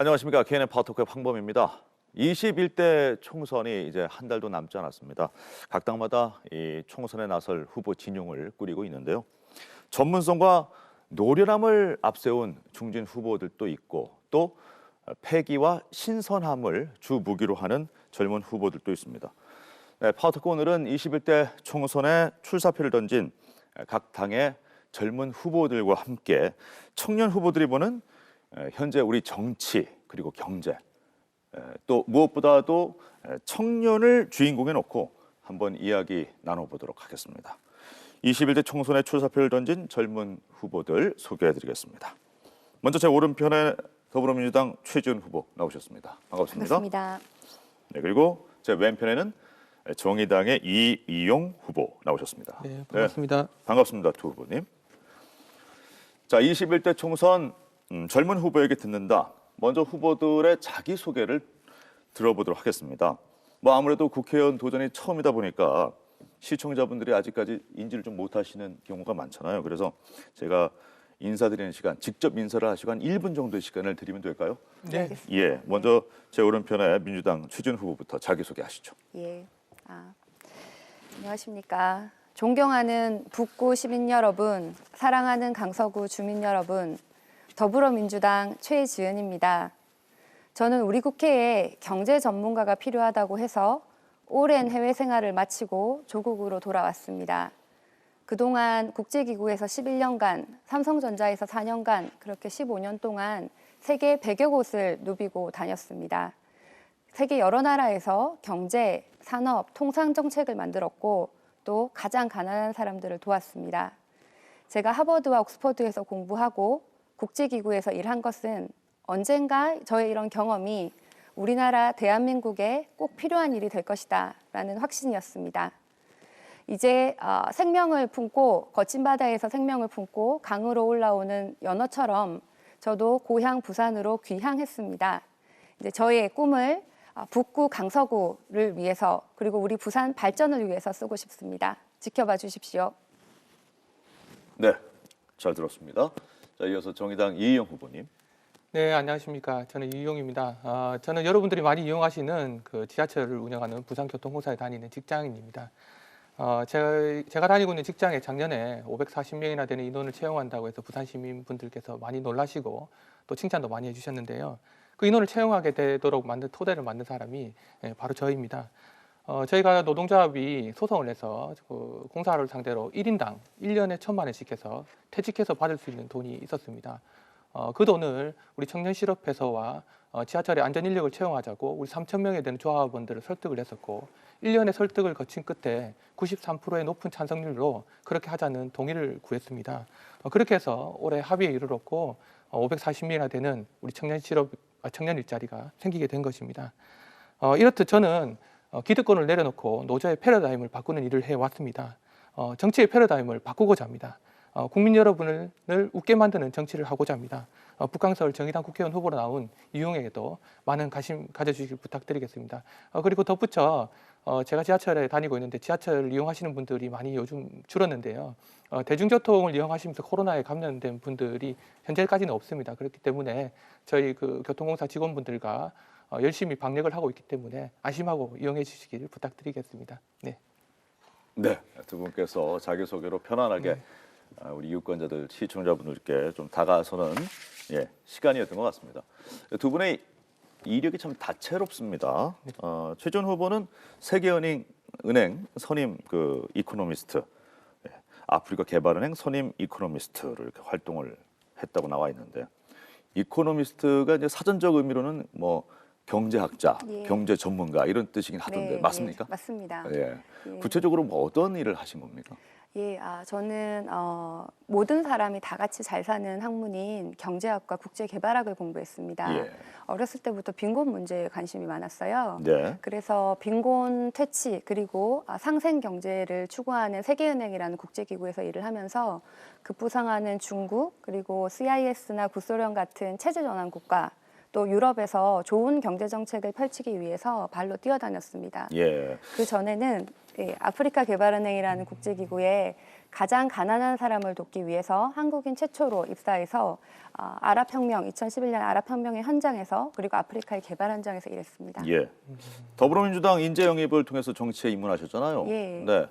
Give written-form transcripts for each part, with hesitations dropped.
안녕하십니까. KNN 파워토크의 황범입니다. 21대 총선이 이제 한 달도 남지 않았습니다. 각 당마다 이 총선에 나설 후보 진영을 꾸리고 있는데요. 전문성과 노련함을 앞세운 중진 후보들도 있고 또 패기와 신선함을 주 무기로 하는 젊은 후보들도 있습니다. 네, 파워토크 오늘은 21대 총선에 출사표를 던진 각 당의 젊은 후보들과 함께 청년 후보들이 보는 현재 우리 정치 그리고 경제 또 무엇보다도 청년을 주인공에 놓고 한번 이야기 나눠보도록 하겠습니다. 21대 총선에 출사표를 던진 젊은 후보들 소개해드리겠습니다. 먼저 제 오른편에 더불어민주당 최지은 후보 나오셨습니다. 반갑습니다. 반갑습니다. 네, 그리고 제 왼편에는 정의당의 이용 후보 나오셨습니다. 네, 반갑습니다. 네, 반갑습니다, 두 후보님. 자, 21대 총선 젊은 후보에게 듣는다. 먼저 후보들의 자기소개를 들어보도록 하겠습니다. 뭐 아무래도 국회의원 도전이 처음이다 보니까 시청자분들이 아직까지 인지를 좀 못하시는 경우가 많잖아요. 그래서 제가 인사드리는 시간, 직접 인사를 하시고 한 1분 정도의 시간을 드리면 될까요? 네. 예, 먼저 제 오른편에 민주당 최지은 후보부터 자기소개하시죠. 예. 안녕하십니까. 존경하는 북구 시민 여러분, 사랑하는 강서구 주민 여러분, 더불어민주당 최지은입니다. 저는 우리 국회에 경제 전문가가 필요하다고 해서 오랜 해외 생활을 마치고 조국으로 돌아왔습니다. 그동안 국제기구에서 11년간, 삼성전자에서 4년간, 그렇게 15년 동안 세계 100여 곳을 누비고 다녔습니다. 세계 여러 나라에서 경제, 산업, 통상 정책을 만들었고 또 가장 가난한 사람들을 도왔습니다. 제가 하버드와 옥스퍼드에서 공부하고 국제기구에서 일한 것은 언젠가 저의 이런 경험이 우리나라 대한민국에 꼭 필요한 일이 될 것이다 라는 확신이었습니다. 이제 생명을 품고 거친 바다에서 생명을 품고 강으로 올라오는 연어처럼 저도 고향 부산으로 귀향했습니다. 이제 저의 꿈을 북구 강서구를 위해서 그리고 우리 부산 발전을 위해서 쓰고 싶습니다. 지켜봐 주십시오. 네, 잘 들었습니다. 자, 이어서 정의당 이희영 후보님. 네, 안녕하십니까. 저는 이용입니다. 저는 여러분들이 많이 이용하시는 그 지하철을 운영하는 부산교통공사에 다니는 직장인입니다. 제가 다니고 있는 직장에 작년에 540명이나 되는 인원을 채용한다고 해서 부산 시민분들께서 많이 놀라시고 또 칭찬도 많이 해주셨는데요. 그 인원을 채용하게 되도록 만든 토대를 만든 사람이 바로 저입니다. 저희가 노동조합이 소송을 내서 그 공사를 상대로 1인당 1년에 1,000만 원씩 해서 퇴직해서 받을 수 있는 돈이 있었습니다. 그 돈을 우리 청년실업회사와 지하철의 안전인력을 채용하자고 우리 3,000명에 되는 조합원들을 설득을 했었고 1년의 설득을 거친 끝에 93%의 높은 찬성률로 그렇게 하자는 동의를 구했습니다. 그렇게 해서 올해 합의에 이르렀고 540명이나 되는 우리 청년 일자리가 생기게 된 것입니다. 이렇듯 저는 기득권을 내려놓고 노조의 패러다임을 바꾸는 일을 해왔습니다. 정치의 패러다임을 바꾸고자 합니다. 국민 여러분을 웃게 만드는 정치를 하고자 합니다. 북강서울 정의당 국회의원 후보로 나온 이용에게도 많은 관심 가져주시길 부탁드리겠습니다. 그리고 덧붙여 제가 지하철에 다니고 있는데 지하철을 이용하시는 분들이 많이 요즘 줄었는데요. 대중교통을 이용하시면서 코로나에 감염된 분들이 현재까지는 없습니다. 그렇기 때문에 저희 그 교통공사 직원분들과 열심히 방역을 하고 있기 때문에 안심하고 이용해 주시길 부탁드리겠습니다. 네. 네, 두 분께서 자기소개로 편안하게 우리 유권자들, 시청자분들께 좀 다가서는 시간이었던 것 같습니다. 두 분의 이력이 참 다채롭습니다. 최지은 후보는 세계은행 선임 그 이코노미스트, 아프리카 개발은행 선임 이코노미스트를 이렇게 활동을 했다고 나와 있는데 이코노미스트가 이제 사전적 의미로는 뭐 경제학자, 경제 전문가 이런 뜻이긴 하던데 맞습니까? 맞습니다. 구체적으로 뭐 어떤 일을 하신 겁니까? 저는 모든 사람이 다 같이 잘 사는 학문인 경제학과 국제개발학을 공부했습니다. 어렸을 때부터 빈곤 문제에 관심이 많았어요. 그래서 빈곤 퇴치 그리고 상생 경제를 추구하는 세계은행이라는 국제기구에서 일을 하면서 급부상하는 중국 그리고 CIS나 구소련 같은 체제전환 국가 또 유럽에서 좋은 경제 정책을 펼치기 위해서 발로 뛰어다녔습니다. 예. 그 전에는 아프리카 개발은행이라는 국제기구에 가장 가난한 사람을 돕기 위해서 한국인 최초로 입사해서 아랍혁명, 2011년 아랍혁명의 현장에서 그리고 아프리카의 개발 현장에서 일했습니다. 예. 더불어민주당 인재 영입을 통해서 정치에 입문하셨잖아요. 예. 네.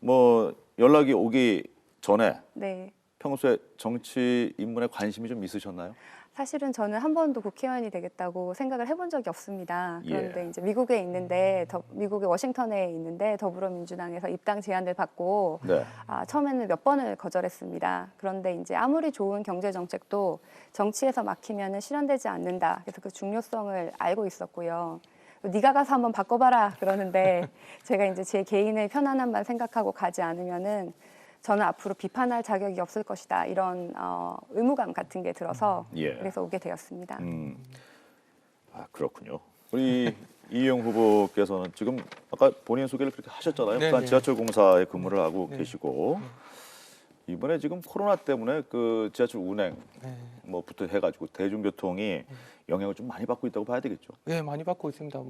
뭐 연락이 오기 전에 네. 평소에 정치 입문에 관심이 좀 있으셨나요? 사실은 저는 한 번도 국회의원이 되겠다고 생각을 해본 적이 없습니다. 그런데 예. 이제 미국에 있는데, 미국의 워싱턴에 있는데 더불어민주당에서 입당 제안을 받고 네. 처음에는 몇 번을 거절했습니다. 그런데 이제 아무리 좋은 경제 정책도 정치에서 막히면은 실현되지 않는다. 그래서 그 중요성을 알고 있었고요. 네가 가서 한번 바꿔봐라 그러는데 제가 이제 제 개인의 편안함만 생각하고 가지 않으면은 저는 앞으로 비판할 자격이 없을 것이다 이런 의무감 같은 게 들어서 예. 그래서 오게 되었습니다. 아, 그렇군요. 우리 이희영 후보께서는 지금 아까 본인 소개를 그렇게 하셨잖아요. 네, 부산 네. 지하철 공사에 근무를 하고 네. 계시고 이번에 지금 코로나 때문에 그 지하철 운행 네. 뭐부터 해가지고 대중교통이 영향을 좀 많이 받고 있다고 봐야 되겠죠. 예, 많이 받고 있습니다.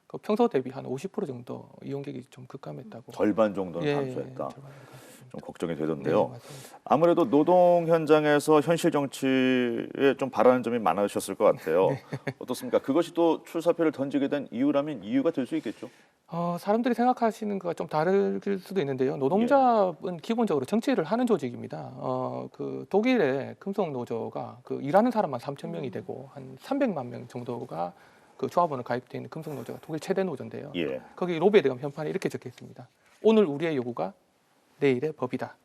그 평소 대비 한 50% 정도 이용객이 좀 급감했다고. 절반 정도는 예, 감소했다. 절반 정도. 좀 걱정이 네, 되던데요. 맞습니다. 아무래도 노동 현장에서 현실 정치에 좀 바라는 점이 많으셨을 것 같아요. 네. 어떻습니까? 그것이 또 출사표를 던지게 된 이유라면 이유가 될 수 있겠죠. 사람들이 생각하시는 것과 좀 다를 수도 있는데요. 노동조합은 기본적으로 정치를 하는 조직입니다. 그 독일의 금속 노조가 그 일하는 사람만 3,000명이 되고 한 300만 명 정도가 그 조합원으로 가입되어 있는 금속 노조가 독일 최대 노조인데요. 예. 거기 로비에 대한 편판에 이렇게 적혀 있습니다. 오늘 우리의 요구가 내일의 법이다.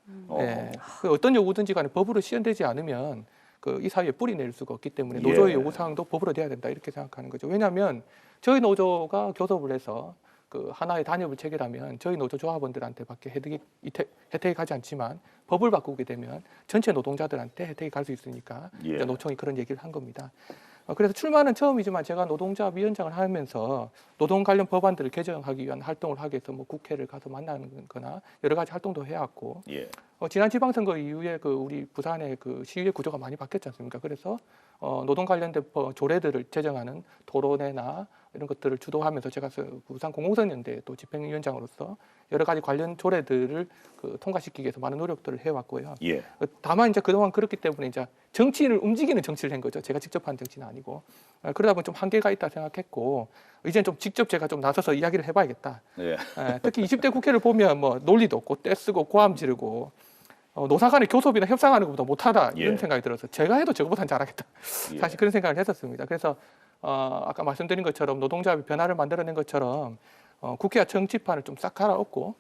예. 그 어떤 요구든지 간에 법으로 시행되지 않으면 그 이 사회에 뿌리 낼 수가 없기 때문에 노조의 예. 요구 사항도 법으로 돼야 된다 이렇게 생각하는 거죠. 왜냐하면 저희 노조가 교섭을 해서 그 하나의 단협을 체결하면 저희 노조 조합원들한테밖에 혜택이 가지 않지만 법을 바꾸게 되면 전체 노동자들한테 혜택이 갈 수 있으니까 예. 이제 노총이 그런 얘기를 한 겁니다. 그래서 출마는 처음이지만 제가 노동조합 위원장을 하면서 노동 관련 법안들을 개정하기 위한 활동을 하기 위해서 뭐 국회를 가서 만나는 거나 여러 가지 활동도 해왔고 예. 지난 지방선거 이후에 그 우리 부산의 그 시위의 구조가 많이 바뀌었지 않습니까? 그래서 노동 관련된 조례들을 제정하는 토론회나 이런 것들을 주도하면서 제가 부산 공공선연대 또 집행위원장으로서 여러 가지 관련 조례들을 그 통과시키기 위해서 많은 노력들을 해왔고요. 예. 다만 이제 그동안 그렇기 때문에 이제 정치인을 움직이는 정치를 한 거죠. 제가 직접 한 정치는 아니고 그러다 보니 좀 한계가 있다 생각했고 이제는 좀 직접 제가 좀 나서서 이야기를 해봐야겠다. 예. 특히 20대 국회를 보면 뭐 논리도 없고 떼쓰고 고함 지르고 노사 간의 교섭이나 협상하는 것보다 못하다 이런 예. 생각이 들어서 제가 해도 저거보다는 잘하겠다. 예. 사실 그런 생각을 했었습니다. 그래서 아까 말씀드린 것처럼 노동조합이 변화를 만들어낸 것처럼 국회와 정치판을 좀 싹 갈아엎고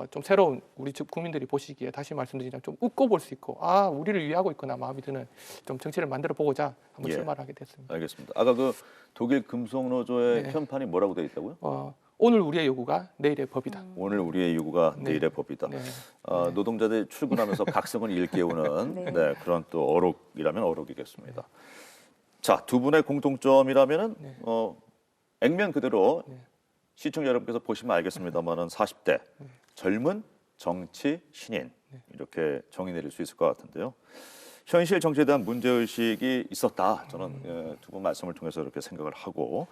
좀 새로운 우리 국민들이 보시기에 다시 말씀드리자면 좀 웃고 볼 수 있고 우리를 위하고 있구나 마음이 드는 좀 정치를 만들어 보고자 한번 예. 출마를 하게 됐습니다. 알겠습니다. 아까 그 독일 금속노조의 네. 편판이 뭐라고 되어 있다고요? 오늘 우리의 요구가 내일의 법이다. 오늘 우리의 요구가 네. 내일의 법이다. 네. 노동자들이 출근하면서 각성을 일깨우는 네. 네, 그런 또 어록이라면 어록이겠습니다. 자, 두 분의 공통점이라면은 네. 액면 그대로 네. 시청자 여러분께서 보시면 알겠습니다만은 40대 젊은 정치 신인 이렇게 정의 내릴 수 있을 것 같은데요. 현실 정치에 대한 문제의식이 있었다. 저는 두 분 말씀을 통해서 이렇게 생각을 하고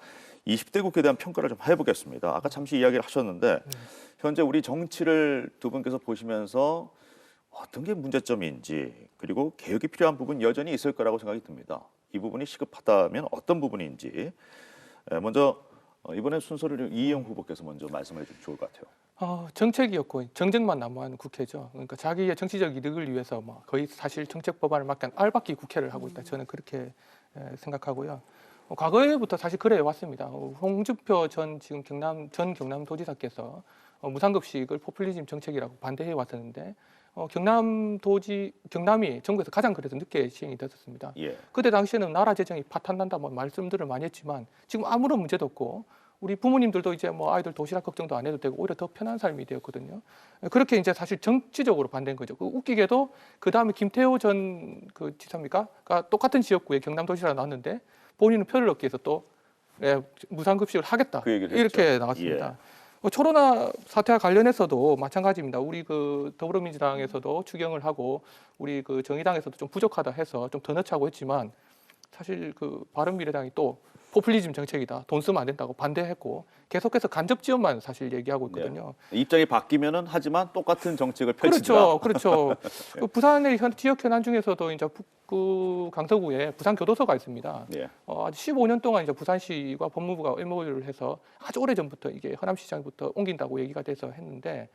20대 국회에 대한 평가를 좀 해보겠습니다. 아까 잠시 이야기를 하셨는데 현재 우리 정치를 두 분께서 보시면서 어떤 게 문제점인지 그리고 개혁이 필요한 부분 여전히 있을 거라고 생각이 듭니다. 이 부분이 시급하다면 어떤 부분인지 먼저 이번에 순서를 이희영 후보께서 먼저 말씀해 주시면 좋을 것 같아요. 정책이었고 정쟁만 난무하는 국회죠. 그러니까 자기의 정치적 이득을 위해서 뭐 거의 사실 정책 법안을 맡긴 알박기 국회를 하고 있다. 저는 그렇게 생각하고요. 과거에부터 사실 그래 왔습니다. 홍준표 전 지금 전 경남도지사께서 무상급식을 포퓰리즘 정책이라고 반대해 왔었는데 경남이 전국에서 가장 그래서 늦게 시행이 됐었습니다. 예. 그때 당시에는 나라 재정이 파탄난다 뭐 말씀들을 많이 했지만 지금 아무런 문제도 없고 우리 부모님들도 이제 뭐 아이들 도시락 걱정도 안 해도 되고 오히려 더 편한 삶이 되었거든요. 그렇게 이제 사실 정치적으로 반대인 거죠. 웃기게도 그 다음에 김태호 전 그 지사입니까?가 똑같은 지역구에 경남도시락 나왔는데 본인은 표를 얻기 위해서 또 무상급식을 하겠다 그 얘기를 이렇게 했죠. 나왔습니다. 코로나 사태와 관련해서도 마찬가지입니다. 우리 그 더불어민주당에서도 추경을 하고 우리 그 정의당에서도 좀 부족하다 해서 좀 더 넣자고 했지만 사실 그 바른미래당이 또 포퓰리즘 정책이다, 돈 쓰면 안 된다고 반대했고 계속해서 간접 지원만 사실 얘기하고 있거든요. 입장이 바뀌면은 하지만 똑같은 정책을 펼치더라. 그렇죠. 그 부산의 지역 현안 중에서도 이제 북구 강서구에 부산 교도소가 있습니다. 예. 아주 15년 동안 이제 부산시와 법무부가 MOU를 해서 아주 오래 전부터 이게 허남시장부터 옮긴다고 얘기가 돼서 했는데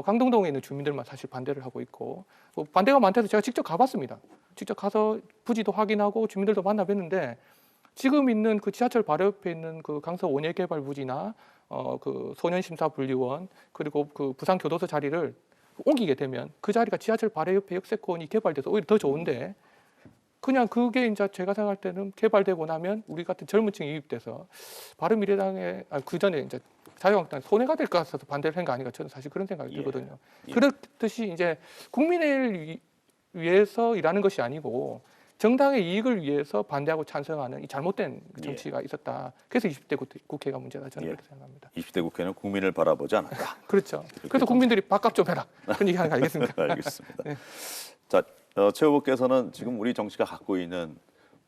강동동에 있는 주민들만 사실 반대를 하고 있고 반대가 많다해서 제가 직접 가봤습니다. 직접 가서 부지도 확인하고 주민들도 만나뵀는데 지금 있는 그 지하철 바로 옆에 있는 그 강서 원예개발 부지나 그 소년심사분리원 그리고 그 부산 교도소 자리를 옮기게 되면 그 자리가 지하철 바로 옆에 역세권이 개발돼서 오히려 더 좋은데 그냥 그게 이제 제가 생각할 때는 개발되고 나면 우리 같은 젊은 층이 유입돼서 바른미래당의 그 전에 이제 자유한국당 손해가 될 것 같아서 반대를 한 거 아닌가 저는 사실 그런 생각이 들거든요. 그렇듯이 이제 국민을 위해서 일하는 것이 아니고 정당의 이익을 위해서 반대하고 찬성하는 이 잘못된 정치가 있었다. 그래서 20대 국회가 문제다. 저는 그렇게 생각합니다. 20대 국회는 국민을 바라보지 않았다. 그렇죠. 그래서 국민들이 밥값 좀 해라. 그런 얘기하는 거 알겠습니까? 알겠습니다. 네. 자, 최 후보께서는 지금 우리 정치가 갖고 있는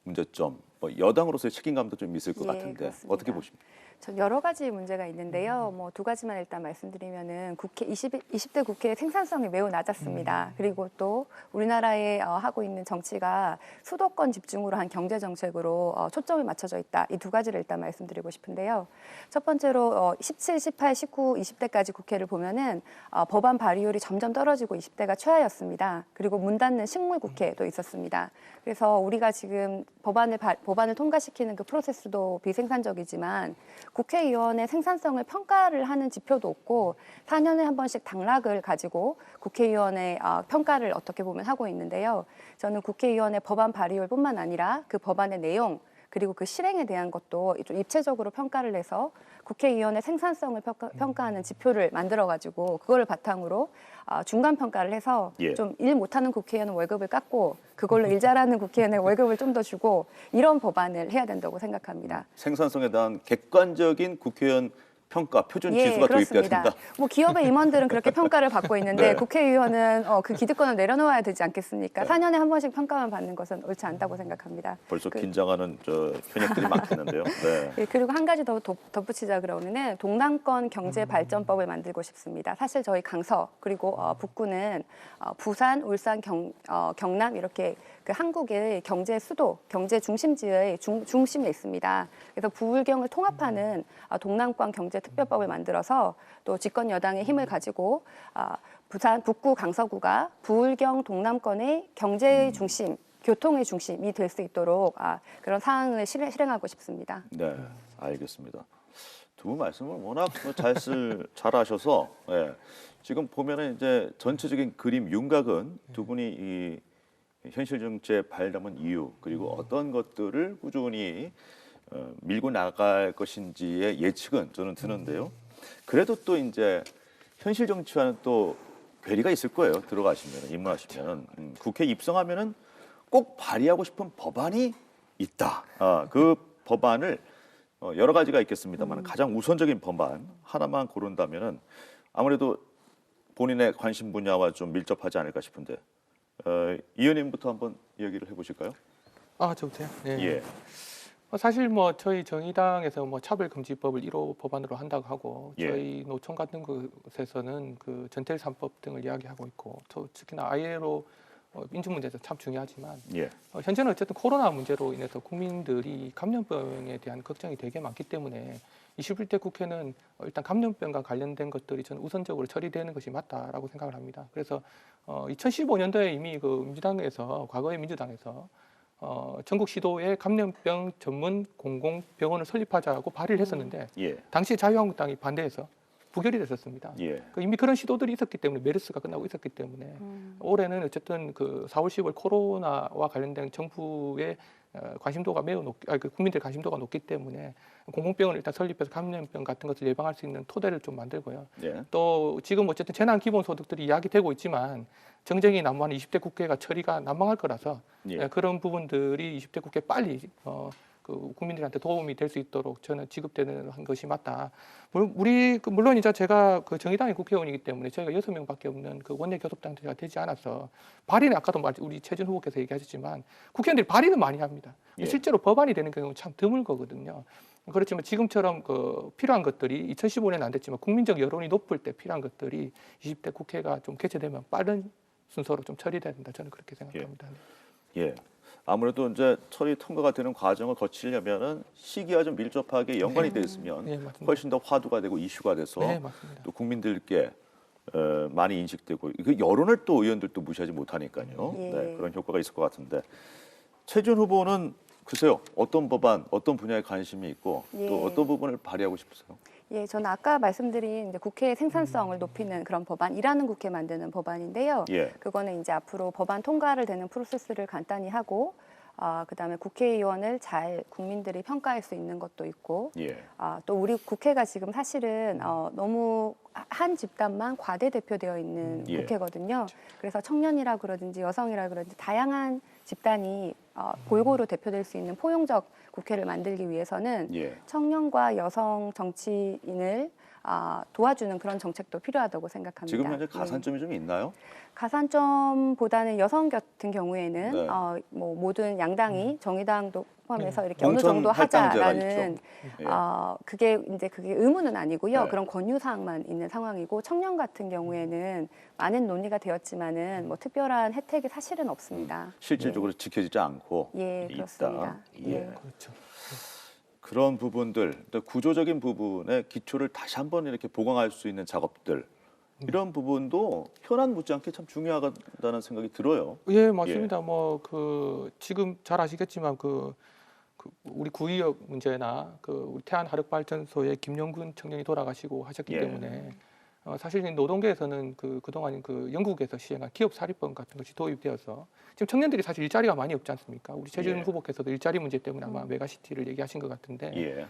문제점, 여당으로서의 책임감도 좀 있을 것 같은데 그렇습니다. 어떻게 보십니까? 전 여러 가지 문제가 있는데요. 뭐 두 가지만 일단 말씀드리면은 국회 20대 국회의 생산성이 매우 낮았습니다. 그리고 또 우리나라에 하고 있는 정치가 수도권 집중으로 한 경제 정책으로 초점이 맞춰져 있다. 이 두 가지를 일단 말씀드리고 싶은데요. 첫 번째로 17, 18, 19, 20대까지 국회를 보면은 법안 발의율이 점점 떨어지고 20대가 최하였습니다. 그리고 문 닫는 식물 국회도 있었습니다. 그래서 우리가 지금 법안을 통과시키는 그 프로세스도 비생산적이지만 국회의원의 생산성을 평가를 하는 지표도 없고 4년에 한 번씩 당락을 가지고 국회의원의 평가를 어떻게 보면 하고 있는데요. 저는 국회의원의 법안 발의율뿐만 아니라 그 법안의 내용 그리고 그 실행에 대한 것도 좀 입체적으로 평가를 해서 국회의원의 생산성을 평가하는 지표를 만들어가지고 그거를 바탕으로 중간 평가를 해서 좀 일 못하는 국회의원은 월급을 깎고 그걸로 일 잘하는 국회의원의 월급을 좀 더 주고 이런 법안을 해야 된다고 생각합니다. 생산성에 대한 객관적인 국회의원 평가 표준 지수가 도입돼야 된다. 뭐 기업의 임원들은 그렇게 평가를 받고 있는데 네. 국회의원은 그 기득권을 내려놓아야 되지 않겠습니까? 네. 4년에 한 번씩 평가만 받는 것은 옳지 않다고 생각합니다. 벌써 긴장하는 현역들이 많겠는데요. 네. 네, 그리고 한 가지 더 덧붙이자 그러면은 동남권 경제 발전법을 만들고 싶습니다. 사실 저희 강서 그리고 북구는 부산, 울산, 경남 이렇게 그 한국의 경제 수도, 경제 중심지의 중심에 있습니다. 그래서 부울경을 통합하는 동남권 경제 특별법을 만들어서 또 집권 여당의 힘을 가지고 부산, 북구, 강서구가 부울경 동남권의 경제의 중심, 교통의 중심이 될 수 있도록 그런 사항을 실행하고 싶습니다. 네, 알겠습니다. 두 분 말씀을 워낙 잘하셔서 지금 보면은 이제 전체적인 그림 윤곽은 두 분이 이 현실 정치에 발담은 이유 그리고 어떤 것들을 꾸준히 밀고 나갈 것인지의 예측은 저는 드는데요. 그래도 또 이제 현실 정치와는 또 괴리가 있을 거예요. 들어가시면 입문하시면 국회 입성하면은 꼭 발의하고 싶은 법안이 있다. 그 법안을 여러 가지가 있겠습니다만 가장 우선적인 법안 하나만 고른다면은 아무래도 본인의 관심 분야와 좀 밀접하지 않을까 싶은데 이 의원님부터 한번 이야기를 해보실까요? 저부터요? 네. 예. 사실 뭐 저희 정의당에서 뭐 차별금지법을 1호 법안으로 한다고 하고 저희 노총 같은 곳에서는 그 전태일 3법 등을 이야기하고 있고 또 특히나 ILO 인증 문제도 참 중요하지만 현재는 어쨌든 코로나 문제로 인해서 국민들이 감염병에 대한 걱정이 되게 많기 때문에 21대 국회는 일단 감염병과 관련된 것들이 저는 우선적으로 처리되는 것이 맞다라고 생각을 합니다. 그래서 2015년도에 이미 그 민주당에서 과거의 민주당에서 전국 시도에 감염병 전문 공공병원을 설립하자고 발의를 했었는데 당시 자유한국당이 반대해서 부결이 됐었습니다. 이미 그런 시도들이 있었기 때문에 메르스가 끝나고 있었기 때문에 올해는 어쨌든 그 4월 10월 코로나와 관련된 정부의 관심도가 매우 국민들 관심도가 높기 때문에 공공병원을 일단 설립해서 감염병 같은 것을 예방할 수 있는 토대를 좀 만들고요. 또 지금 어쨌든 재난 기본소득들이 이야기되고 있지만 정쟁이 난무하는 20대 국회가 처리가 난망할 거라서 그런 부분들이 20대 국회 빨리 그 국민들한테 도움이 될 수 있도록 저는 지급되는 한 것이 맞다. 물론 이제 제가 그 정의당의 국회의원이기 때문에 저희가 6명밖에 없는 그 원내 교섭단체가 되지 않아서 발의는 아까도 우리 최준 후보께서 얘기하셨지만 국회의원들이 발의는 많이 합니다. 예. 실제로 법안이 되는 경우는 참 드물 거거든요. 그렇지만 지금처럼 그 필요한 것들이 2015년은 안 됐지만 국민적 여론이 높을 때 필요한 것들이 20대 국회가 좀 개최되면 빠른 순서로 좀 처리돼야 된다. 저는 그렇게 생각합니다. 예. 아무래도 이제 처리 통과가 되는 과정을 거치려면은 시기와 좀 밀접하게 연관이 돼 있으면 네, 맞습니다. 훨씬 더 화두가 되고 이슈가 돼서 네, 맞습니다. 또 국민들께 많이 인식되고 그 여론을 또 의원들도 무시하지 못하니까요. 예. 네, 그런 효과가 있을 것 같은데 최준 후보는 글쎄요 어떤 법안, 어떤 분야에 관심이 있고 예. 또 어떤 부분을 발의하고 싶으세요? 예, 저는 아까 말씀드린 이제 국회의 생산성을 높이는 그런 법안, 일하는 국회 만드는 법안인데요. 예. 그거는 이제 앞으로 법안 통과를 되는 프로세스를 간단히 하고, 그다음에 국회의원을 잘 국민들이 평가할 수 있는 것도 있고, 예. 또 우리 국회가 지금 사실은 너무 한 집단만 과대 대표되어 있는 예. 국회거든요. 그래서 청년이라 그러든지 여성이라 그러든지 다양한 집단이 골고루 대표될 수 있는 포용적 국회를 만들기 위해서는 예. 청년과 여성 정치인을 도와주는 그런 정책도 필요하다고 생각합니다. 지금 현재 예. 가산점이 좀 있나요? 가산점보다는 여성 같은 경우에는 네. 뭐 모든 양당이 정의당도 포함해서 이렇게 어느 공천 정도 할당제가 하자라는 있죠. 예. 그게 의무는 아니고요. 네. 그런 권유 사항만 있는 상황이고 청년 같은 경우에는 많은 논의가 되었지만은 뭐 특별한 혜택이 사실은 없습니다. 실질적으로 지켜지지 않고 예, 있다. 그렇습니다. 예. 예. 그렇죠. 그런 부분들, 또 구조적인 부분의 기초를 다시 한번 이렇게 보강할 수 있는 작업들 이런 부분도 현안 못지않게 참 중요하다는 생각이 들어요. 예, 맞습니다. 뭐 그 지금 잘 아시겠지만 그 우리 구의역 문제나 그 우리 태안 화력발전소의 김영군 청년이 돌아가시고 하셨기 예. 때문에 사실 노동계에서는 그동안 그 영국에서 시행한 기업 사립법 같은 것이 도입되어서 지금 청년들이 사실 일자리가 많이 없지 않습니까? 우리 최준 예. 후보께서도 일자리 문제 때문에 아마 메가시티를 얘기하신 것 같은데 예,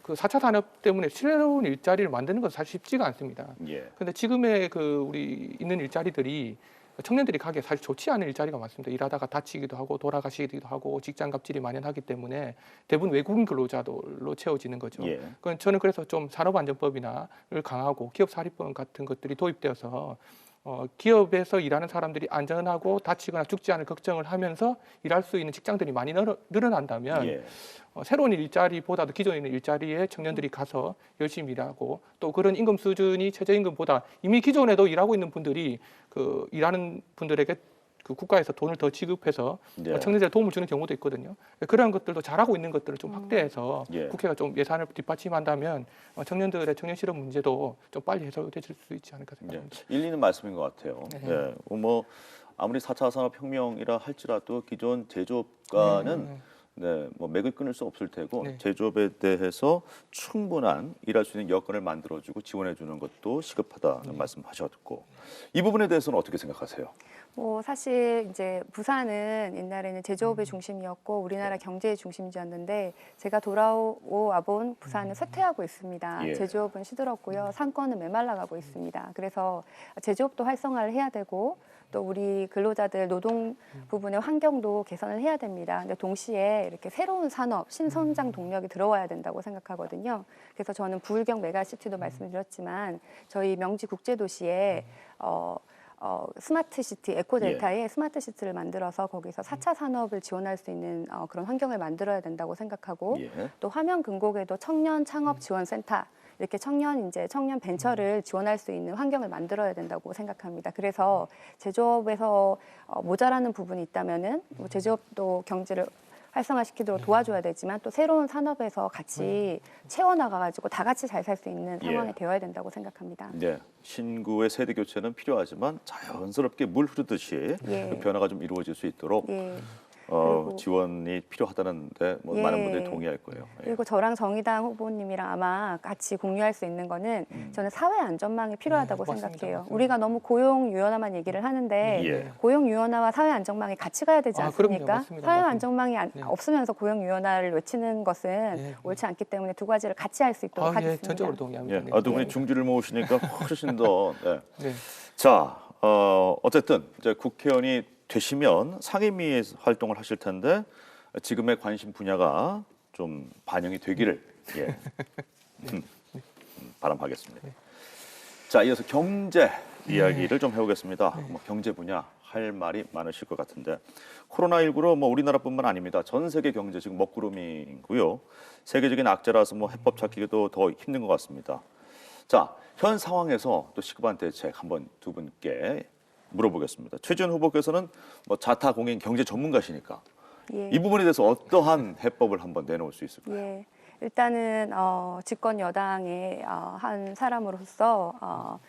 그 4차 산업 때문에 새로운 일자리를 만드는 건 사실 쉽지가 않습니다. 예, 근데 지금의 그 우리 있는 일자리들이 청년들이 가기에 사실 좋지 않은 일자리가 많습니다. 일하다가 다치기도 하고 돌아가시기도 하고 직장 갑질이 만연하기 때문에 대부분 외국인 근로자들로 채워지는 거죠. 예. 저는 그래서 좀 산업안전법이나를 강하고 기업 사립법 같은 것들이 도입되어서 기업에서 일하는 사람들이 안전하고 다치거나 죽지 않을 걱정을 하면서 일할 수 있는 직장들이 많이 늘어난다면 예. 새로운 일자리보다도 기존에 있는 일자리에 청년들이 가서 열심히 일하고 또 그런 임금 수준이 최저임금보다 이미 기존에도 일하고 있는 분들이 그 일하는 분들에게 그 국가에서 돈을 더 지급해서 네. 청년들에 도움을 주는 경우도 있거든요. 그런 것들도 잘하고 있는 것들을 좀 확대해서 예. 국회가 좀 예산을 뒷받침한다면 청년들의 청년 실업 문제도 좀 빨리 해소될 수 있지 않을까 예. 생각합니다. 일리 있는 말씀인 것 같아요. 네. 예. 뭐 아무리 4차 산업혁명이라 할지라도 기존 제조업과는 네, 뭐 맥을 끊을 수 없을 테고 네. 제조업에 대해서 충분한 일할 수 있는 여건을 만들어주고 지원해주는 것도 시급하다는 말씀하셨고 이 부분에 대해서는 어떻게 생각하세요? 뭐 사실 이제 부산은 옛날에는 제조업의 중심이었고 우리나라 경제의 중심지였는데 제가 돌아와 본 부산은 쇠퇴하고 있습니다. 예. 제조업은 시들었고요. 상권은 메말라가고 있습니다. 그래서 제조업도 활성화를 해야 되고 또 우리 근로자들 노동 부분의 환경도 개선을 해야 됩니다. 근데 동시에 이렇게 새로운 산업, 신성장 동력이 들어와야 된다고 생각하거든요. 그래서 저는 부울경 메가시티도 말씀드렸지만 저희 명지 국제도시에 스마트시티, 에코델타에 스마트시티를 만들어서 거기서 4차 산업을 지원할 수 있는 그런 환경을 만들어야 된다고 생각하고 예. 또 화명금곡에도 청년 창업 지원센터 이렇게 청년 벤처를 지원할 수 있는 환경을 만들어야 된다고 생각합니다. 그래서 제조업에서 모자라는 부분이 있다면은 뭐 제조업도 경제를 활성화시키도록 도와줘야 되지만 또 새로운 산업에서 같이 채워나가가지고 다 같이 잘 살 수 있는 상황이 예. 되어야 된다고 생각합니다. 네, 신구의 세대 교체는 필요하지만 자연스럽게 물 흐르듯이 예. 그 변화가 좀 이루어질 수 있도록 예. 그리고- 지원이 필요하다는데 뭐 예. 많은 분들이 동의할 거예요. 예. 그리고 저랑 정의당 후보님이랑 아마 같이 공유할 수 있는 거는 저는 사회 안전망이 필요하다고 맞습니다. 생각해요. 맞습니다. 우리가 너무 고용 유연화만 얘기를 하는데 예. 고용 유연화와 사회 안정망이 같이 가야 되지 아, 그럼요. 않습니까? 맞습니다. 사회 맞습니다. 안정망이 네. 없으면서 고용 유연화를 외치는 것은 네. 옳지 않기 때문에 두 가지를 같이 할 수 있도록 예, 하겠습니다. 전적으로 동의합니다. 예. 네. 두 분이 중지를 모으시니까 훨씬 더. 네. 네. 자, 어쨌든 이제 국회의원이 되시면 상임위 활동을 하실 텐데 지금의 관심 분야가 좀 반영이 되기를 예. 바람하겠습니다. 자, 이어서 경제 이야기를 좀 해보겠습니다. 뭐 경제 분야 할 말이 많으실 것 같은데 코로나19로 뭐 우리나라뿐만 아닙니다. 전 세계 경제 지금 먹구름이고요. 세계적인 악재라서 뭐 해법 찾기도 더 힘든 것 같습니다. 자, 현 상황에서 또 시급한 대책 한번 두 분께 물어보겠습니다. 최지원 후보께서는 뭐 자타공인 경제 전문가시니까 예. 이 부분에 대해서 어떠한 해법을 한번 내놓을 수 있을까요? 예. 일단은 집권 여당의 한 사람으로서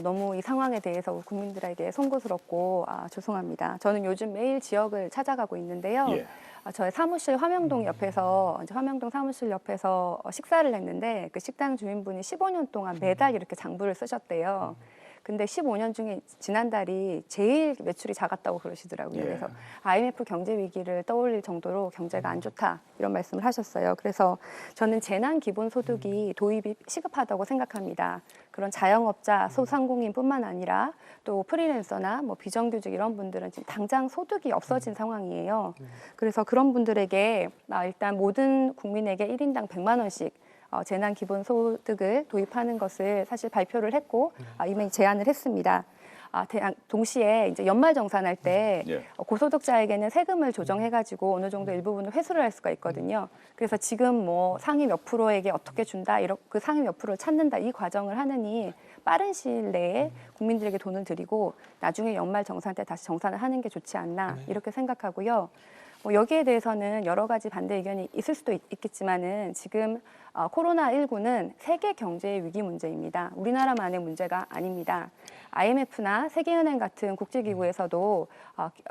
너무 이 상황에 대해서 국민들에게 송구스럽고 죄송합니다. 저는 요즘 매일 지역을 찾아가고 있는데요. 예. 저희 사무실 화명동 옆에서 이제 화명동 사무실 옆에서 식사를 했는데 그 식당 주인분이 15년 동안 매달 이렇게 장부를 쓰셨대요. 근데 15년 중에 지난달이 제일 매출이 작았다고 그러시더라고요. 예. 그래서 IMF 경제 위기를 떠올릴 정도로 경제가 안 좋다 이런 말씀을 하셨어요. 그래서 저는 재난 기본소득이 도입이 시급하다고 생각합니다. 그런 자영업자, 소상공인뿐만 아니라 또 프리랜서나 뭐 비정규직 이런 분들은 지금 당장 소득이 없어진 상황이에요. 그래서 그런 분들에게 일단 모든 국민에게 1인당 100만 원씩 재난 기본소득을 도입하는 것을 사실 발표를 했고 이미 제안을 했습니다. 동시에 이제 연말정산할 때 예. 고소득자에게는 세금을 조정해가지고 어느 정도 일부분을 회수를 할 수가 있거든요. 그래서 지금 뭐 상위 몇 프로에게 어떻게 준다, 그 상위 몇 프로를 찾는다 이 과정을 하느니 빠른 시일 내에 국민들에게 돈을 드리고 나중에 연말정산 때 다시 정산을 하는 게 좋지 않나 이렇게 생각하고요. 여기에 대해서는 여러 가지 반대 의견이 있을 수도 있겠지만은 지금 코로나19는 세계 경제의 위기 문제입니다. 우리나라만의 문제가 아닙니다. IMF나 세계은행 같은 국제기구에서도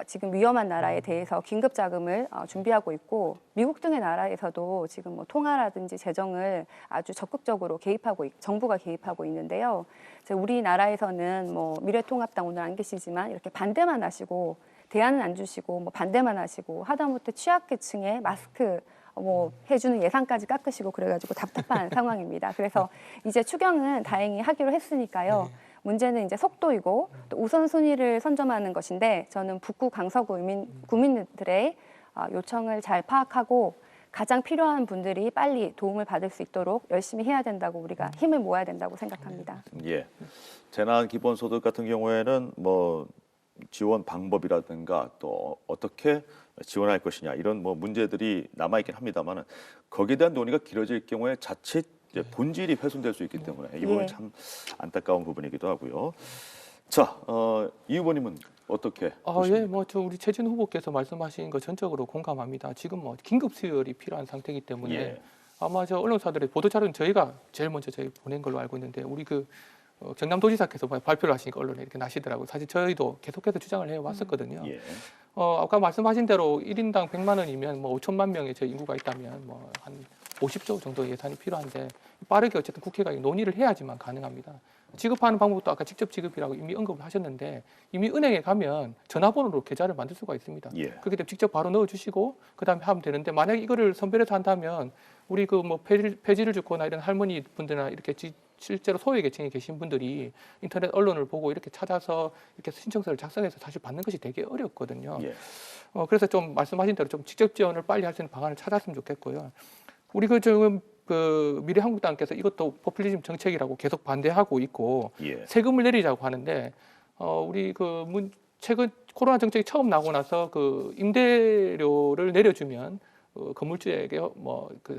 지금 위험한 나라에 대해서 긴급 자금을 준비하고 있고 미국 등의 나라에서도 지금 뭐 통화라든지 재정을 아주 적극적으로 정부가 개입하고 있는데요. 우리나라에서는 뭐 미래통합당 오늘 안 계시지만 이렇게 반대만 하시고 대안은 안 주시고 뭐 반대만 하시고 하다못해 취약계층에 마스크 뭐 해주는 예산까지 깎으시고 그래가지고 답답한 상황입니다. 그래서 이제 추경은 다행히 하기로 했으니까요. 문제는 이제 속도이고 또 우선순위를 선점하는 것인데 저는 북구 강서구 국민들의 요청을 잘 파악하고 가장 필요한 분들이 빨리 도움을 받을 수 있도록 열심히 해야 된다고 우리가 힘을 모아야 된다고 생각합니다. 예. 재난 기본소득 같은 경우에는 뭐 지원 방법이라든가 또 어떻게 지원할 것이냐 이런 뭐 문제들이 남아 있긴 합니다만은 거기에 대한 논의가 길어질 경우에 자칫 이제 본질이 훼손될 수 있기 때문에 이 부분이 참 안타까운 부분이기도 하고요. 자, 이 후보님은 어떻게 보십니까? 예, 뭐 우리 최진 후보께서 말씀하신 거 전적으로 공감합니다. 지금 뭐 긴급 수혈이 필요한 상태이기 때문에 예. 아마 저 언론사들의 보도 자료는 저희가 제일 먼저 저희 보낸 걸로 알고 있는데 우리 경남도지사께서 발표를 하시니까 언론에 이렇게 나시더라고요. 사실 저희도 계속해서 주장을 해왔었거든요. 예. 아까 말씀하신 대로 1인당 100만 원이면 뭐 5천만 명의 저 인구가 있다면 뭐 한 50조 정도 예산이 필요한데 빠르게 어쨌든 국회가 논의를 해야지만 가능합니다. 지급하는 방법도 아까 직접 지급이라고 이미 언급을 하셨는데 이미 은행에 가면 전화번호로 계좌를 만들 수가 있습니다. 예. 그렇기 때문에 직접 바로 넣어주시고 그다음에 하면 되는데 만약에 이거를 선별해서 한다면 우리 그 뭐 폐지를 주거나 이런 할머니 분들이나 이렇게 실제로 소외계층에 계신 분들이 인터넷 언론을 보고 이렇게 찾아서 이렇게 신청서를 작성해서 사실 받는 것이 되게 어렵거든요. 예. 그래서 좀 말씀하신 대로 좀 직접 지원을 빨리 할 수 있는 방안을 찾았으면 좋겠고요. 우리 지금 미래한국당께서 이것도 포퓰리즘 정책이라고 계속 반대하고 있고 예. 세금을 내리자고 하는데 우리 최근 코로나 정책이 처음 나고 나서 임대료를 내려주면 건물주에게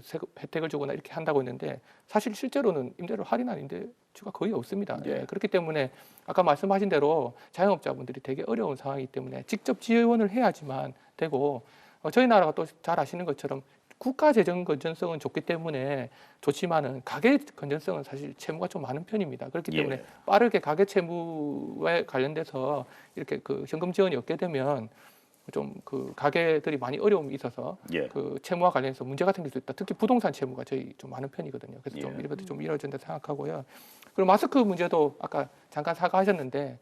세금 혜택을 주거나 이렇게 한다고 했는데 사실 실제로는 임대료 할인한 임대주가 거의 없습니다. 예. 그렇기 때문에 아까 말씀하신 대로 자영업자분들이 되게 어려운 상황이기 때문에 직접 지원을 해야지만 되고 저희 나라가 또 잘 아시는 것처럼 국가 재정 건전성은 좋기 때문에 좋지만은 가계 건전성은 사실 채무가 좀 많은 편입니다. 그렇기 때문에 빠르게 가계 채무에 관련돼서 이렇게 현금 지원이 없게 되면 좀 가계들이 많이 어려움이 있어서 예. 채무와 관련해서 문제가 생길 수 있다. 특히 부동산 채무가 저희 좀 많은 편이거든요. 그래서 좀 예. 이런 것도 좀 이루어진다 생각하고요. 그리고 마스크 문제도 아까 잠깐 사과하셨는데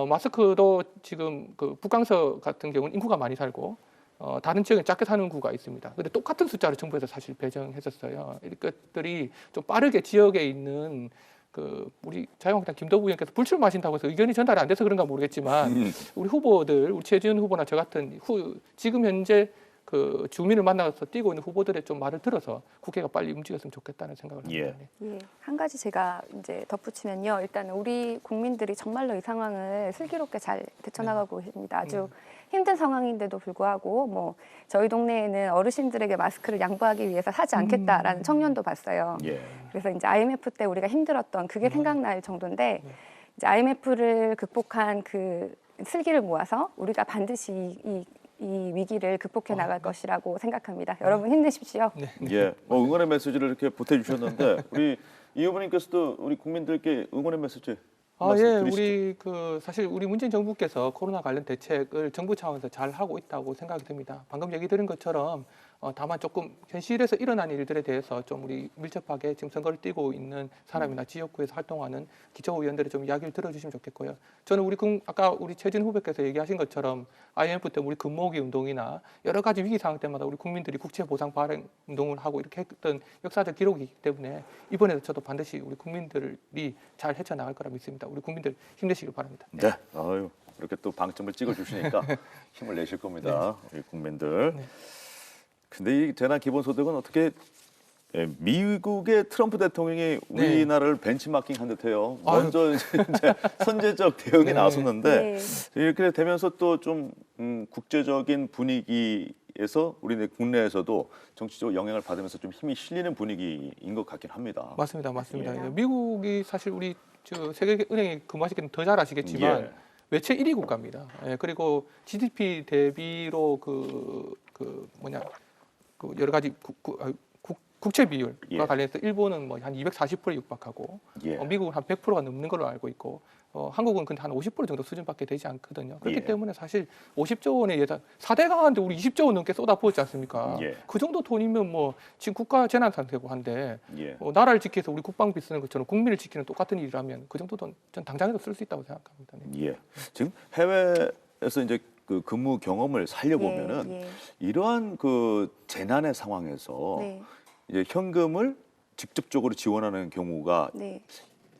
마스크도 지금 북강서 같은 경우는 인구가 많이 살고 다른 지역에 작게 사는 구가 있습니다. 근데 똑같은 숫자를 정부에서 사실 배정했었어요. 이런 것들이 좀 빠르게 지역에 있는 우리 자유한국당 김도부 의원께서 불출마하신다고 해서 의견이 전달이 안 돼서 그런가 모르겠지만 우리 후보들, 우리 최지원 후보나 저 같은 지금 현재 그 주민을 만나서 뛰고 있는 후보들의 좀 말을 들어서 국회가 빨리 움직였으면 좋겠다는 생각을 합니다. 네. 예, 한 가지 제가 이제 덧붙이면요. 일단 우리 국민들이 정말로 이 상황을 슬기롭게 잘 헤쳐나가고 계십니다. 아주 힘든 상황인데도 불구하고 뭐 저희 동네에는 어르신들에게 마스크를 양보하기 위해서 사지 않겠다라는 청년도 봤어요. 예. 그래서 이제 IMF 때 우리가 힘들었던 그게 생각날 정도인데 이제 IMF를 극복한 그 슬기를 모아서 우리가 반드시 이 위기를 극복해 나갈 것이라고 생각합니다. 여러분 힘내십시오. 네. 예, 응원의 메시지를 이렇게 보태주셨는데 우리 이 후보님께서도 우리 국민들께 응원의 메시지 말씀 예, 드리시죠. 우리 사실 우리 문재인 정부께서 코로나 관련 대책을 정부 차원에서 잘 하고 있다고 생각이 듭니다. 방금 얘기 드린 것처럼 다만 조금 현실에서 일어난 일들에 대해서 좀 우리 밀접하게 지금 선거를 뛰고 있는 사람이나 지역구에서 활동하는 기초의원들의 좀 이야기를 들어주시면 좋겠고요. 저는 아까 우리 최진 후보께서 얘기하신 것처럼 IMF 때 우리 금모으기 운동이나 여러 가지 위기 상황 때마다 우리 국민들이 국채 보상 발행 운동을 하고 이렇게 했던 역사적 기록이 있기 때문에 이번에도 저도 반드시 우리 국민들이 잘 헤쳐나갈 거라 믿습니다. 우리 국민들 힘내시길 바랍니다. 네, 아유 이렇게 또 방점을 찍어주시니까 힘을 내실 겁니다, 우리 국민들. 네. 근데 이 재난 기본소득은 어떻게 미국의 트럼프 대통령이 우리나라를 벤치마킹한 듯해요. 먼저 이제 선제적 대응에 나섰는데 이렇게 되면서 또 좀 국제적인 분위기에서 우리 국내에서도 정치적으로 영향을 받으면서 좀 힘이 실리는 분위기인 것 같긴 합니다. 맞습니다. 예. 미국이 사실 우리 세계은행에 근무하시기는 더 잘 아시겠지만 예. 외채 1위 국가입니다. 그리고 GDP 대비로 여러 가지 국채 비율과 관련해서 일본은 뭐 한 240%에 육박하고 예. 미국은 한 100%가 넘는 걸로 알고 있고 한국은 근데 한 50% 정도 수준밖에 되지 않거든요. 그렇기 예. 때문에 사실 50조 원의 예산 4대 강한데 우리 20조 원 넘게 쏟아부었지 않습니까? 예. 그 정도 돈이면 뭐 지금 국가 재난 상태고 한데 예. 나라를 지키기 위해서 우리 국방비 쓰는 것처럼 국민을 지키는 똑같은 일이라면 그 정도 돈 전 당장에도 쓸 수 있다고 생각합니다. 네. 예. 지금 해외에서 이제 그 근무 경험을 살려보면은 예. 이러한 그 재난의 상황에서 네. 이제 현금을 직접적으로 지원하는 경우가 네.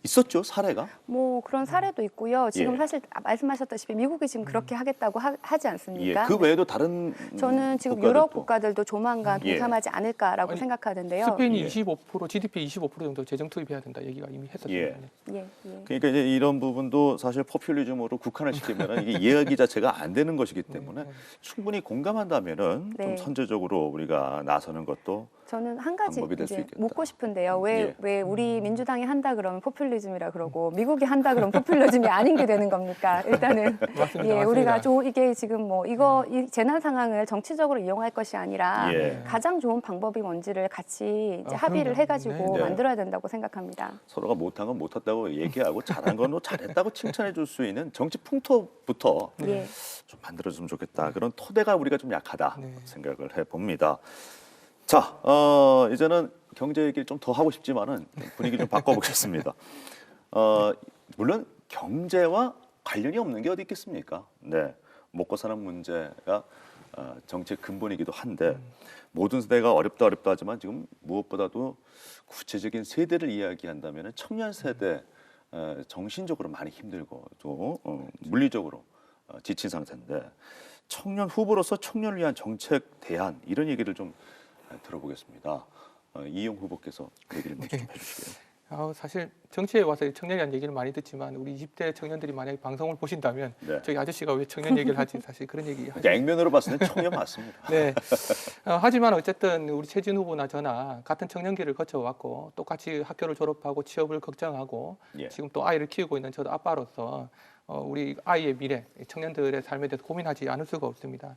있었죠, 사례가? 뭐 그런 사례도 있고요. 지금 예. 사실 말씀하셨다시피 미국이 지금 그렇게 하겠다고 하지 예. 않습니까? 그 외에도 다른 저는 지금 국가들도. 유럽 국가들도 조만간 예. 동참하지 않을까라고 아니, 생각하는데요. 스페인이 예. 25% GDP 25% 정도 재정 투입해야 된다 얘기가 이미 했었습니다. 예. 네. 예. 그러니까 이제 이런 부분도 사실 포퓰리즘으로 국한을 시키면 이게 이야기 자체가 안 되는 것이기 때문에 충분히 공감한다면은 네. 좀 선제적으로 우리가 나서는 것도 저는 한 가지 방법이 될수 이제 있겠다. 묻고 싶은데요. 예. 왜 우리 민주당이 한다 그러면 포퓰리즘이라 그러고 미국이 한다 그러면 포퓰리즘이 아닌 게 되는 겁니까? 일단은 맞습니다. 우리가 이게 지금 뭐 이 재난 상황을 정치적으로 이용할 것이 아니라 예. 가장 좋은 방법이 뭔지를 같이 이제 아, 합의를 그럼요. 해가지고 네. 만들어야 된다고 생각합니다. 서로가 못한 건 못했다고 얘기하고 잘한 건 뭐 잘했다고 칭찬해 줄 수 있는 정치 풍토부터 예. 좀 만들어주면 좋겠다. 그런 토대가 우리가 좀 약하다 네. 생각을 해봅니다. 자, 이제는 경제 얘기를 좀 더 하고 싶지만은 분위기 좀 바꿔보겠습니다. 물론 경제와 관련이 없는 게 어디 있겠습니까? 네, 먹고 사는 문제가 정치의 근본이기도 한데 모든 세대가 어렵다 하지만 지금 무엇보다도 구체적인 세대를 이야기한다면 청년 세대 정신적으로 많이 힘들고 또 물리적으로 지친 상태인데 청년 후보로서 청년을 위한 정책 대안 이런 얘기를 좀 들어보겠습니다. 이용 후보께서 얘기를 먼저 좀 해주시고요. 사실 정치에 와서 청년이라는 얘기를 많이 듣지만 우리 20대 청년들이 만약에 방송을 보신다면 네. 저희 아저씨가 왜 청년 얘기를 하지 사실 그런 얘기 하죠. 액면으로 봤을 때 청년 맞습니다. 네. 하지만 어쨌든 우리 최진 후보나 저나 같은 청년기를 거쳐왔고 똑같이 학교를 졸업하고 취업을 걱정하고 예. 지금 또 아이를 키우고 있는 저도 아빠로서 우리 아이의 미래, 청년들의 삶에 대해서 고민하지 않을 수가 없습니다.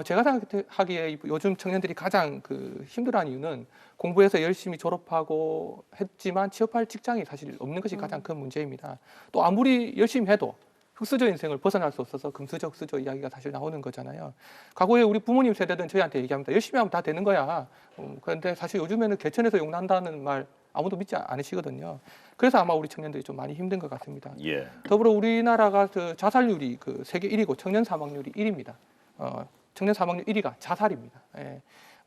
제가 생각하기에 요즘 청년들이 가장 힘들어하는 이유는 공부해서 열심히 졸업하고 했지만 취업할 직장이 사실 없는 것이 가장 큰 문제입니다. 또 아무리 열심히 해도 흑수저 인생을 벗어날 수 없어서 금수저, 흑수저 이야기가 사실 나오는 거잖아요. 과거에 우리 부모님 세대들은 저희한테 얘기합니다. 열심히 하면 다 되는 거야. 그런데 사실 요즘에는 개천에서 용난다는 말 아무도 믿지 않으시거든요. 그래서 아마 우리 청년들이 좀 많이 힘든 것 같습니다. 예. 더불어 우리나라가 자살률이 세계 1위고 청년 사망률이 1위입니다. 청년 사망률 1위가 자살입니다. 예.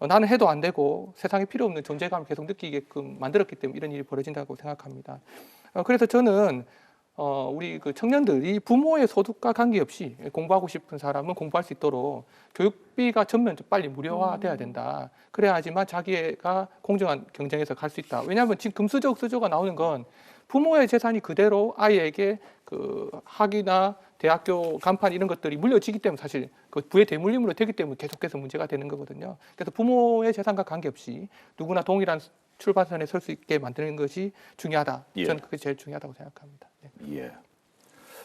나는 해도 안 되고 세상에 필요 없는 존재감을 계속 느끼게끔 만들었기 때문에 이런 일이 벌어진다고 생각합니다. 그래서 저는 우리 그 청년들이 부모의 소득과 관계없이 공부하고 싶은 사람은 공부할 수 있도록 교육비가 전면 빨리 무료화돼야 된다. 그래야지만 자기가 공정한 경쟁에서 갈 수 있다. 왜냐하면 지금 금수저, 흑수저가 나오는 건 부모의 재산이 그대로 아이에게 그 학위나 대학교 간판 이런 것들이 물려지기 때문에 사실 그 부의 대물림으로 되기 때문에 계속해서 문제가 되는 거거든요. 그래서 부모의 재산과 관계없이 누구나 동일한 출발선에 설 수 있게 만드는 것이 중요하다. 예. 저는 그게 제일 중요하다고 생각합니다. 네. 예.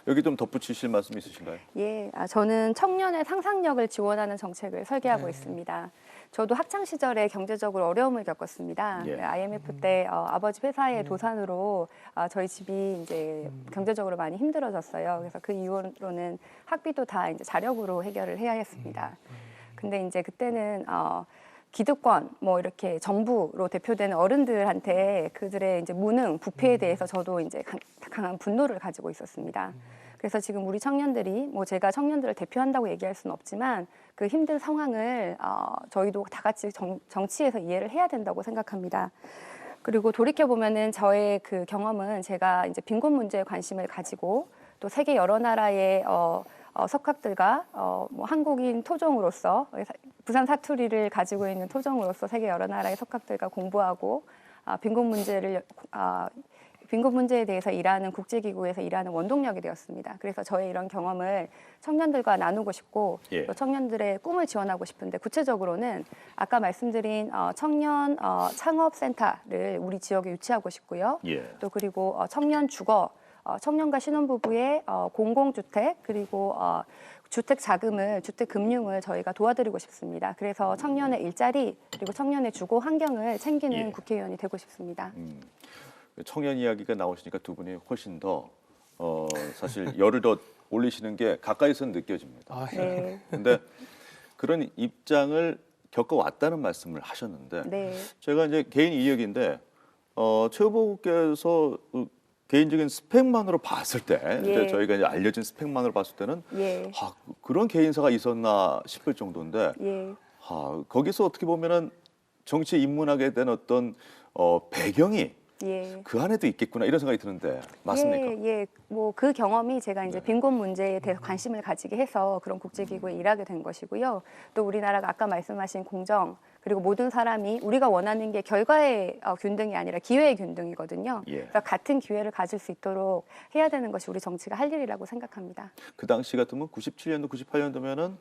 여기 좀 덧붙이실 말씀 있으신가요? 예, 저는 청년의 상상력을 지원하는 정책을 설계하고 네. 있습니다. 저도 학창 시절에 경제적으로 어려움을 겪었습니다. 예. IMF 때 아버지 회사의 도산으로 저희 집이 이제 경제적으로 많이 힘들어졌어요. 그래서 그 이후로는 학비도 다 이제 자력으로 해결을 해야 했습니다. 근데 이제 그때는 기득권, 뭐 이렇게 정부로 대표되는 어른들한테 그들의 이제 무능, 부패에 대해서 저도 이제 강한 분노를 가지고 있었습니다. 그래서 지금 우리 청년들이 뭐 제가 청년들을 대표한다고 얘기할 수는 없지만 그 힘든 상황을 저희도 다 같이 정치에서 이해를 해야 된다고 생각합니다. 그리고 돌이켜 보면은 저의 그 경험은 제가 이제 빈곤 문제에 관심을 가지고 또 세계 여러 나라의 석학들과 뭐 한국인 토종으로서 부산 사투리를 가지고 있는 토종으로서 세계 여러 나라의 석학들과 공부하고 빈곤 문제에 대해서 일하는 국제기구에서 일하는 원동력이 되었습니다. 그래서 저의 이런 경험을 청년들과 나누고 싶고 예. 또 청년들의 꿈을 지원하고 싶은데 구체적으로는 아까 말씀드린 청년 창업센터를 우리 지역에 유치하고 싶고요. 예. 또 그리고 청년 주거, 청년과 신혼부부의 공공주택 그리고 주택 자금을, 주택 금융을 저희가 도와드리고 싶습니다. 그래서 청년의 일자리 그리고 청년의 주거 환경을 챙기는 예. 국회의원이 되고 싶습니다. 청년 이야기가 나오시니까 두 분이 훨씬 더 사실 열을 더 올리시는 게 가까이서 느껴집니다. 아, 예. 네. 근데 그런 입장을 겪어왔다는 말씀을 하셨는데 네. 제가 이제 개인 이야기인데 최 후보께서 개인적인 스펙만으로 봤을 때 이제 예. 저희가 이제 알려진 스펙만으로 봤을 때는 예. 그런 개인사가 있었나 싶을 정도인데 예. 거기서 어떻게 보면은 정치에 입문하게 된 어떤 배경이 예. 그 안에도 있겠구나 이런 생각이 드는데 맞습니까? 예, 뭐 그 경험이 제가 이제 네. 빈곤 문제에 대해서 관심을 가지게 해서 그런 국제기구에 일하게 된 것이고요. 또 우리나라가 아까 말씀하신 공정 그리고 모든 사람이 우리가 원하는 게 결과의 균등이 아니라 기회의 균등이거든요. 예. 그래서 같은 기회를 가질 수 있도록 해야 되는 것이 우리 정치가 할 일이라고 생각합니다. 그 당시 같으면 97년도, 98년도면은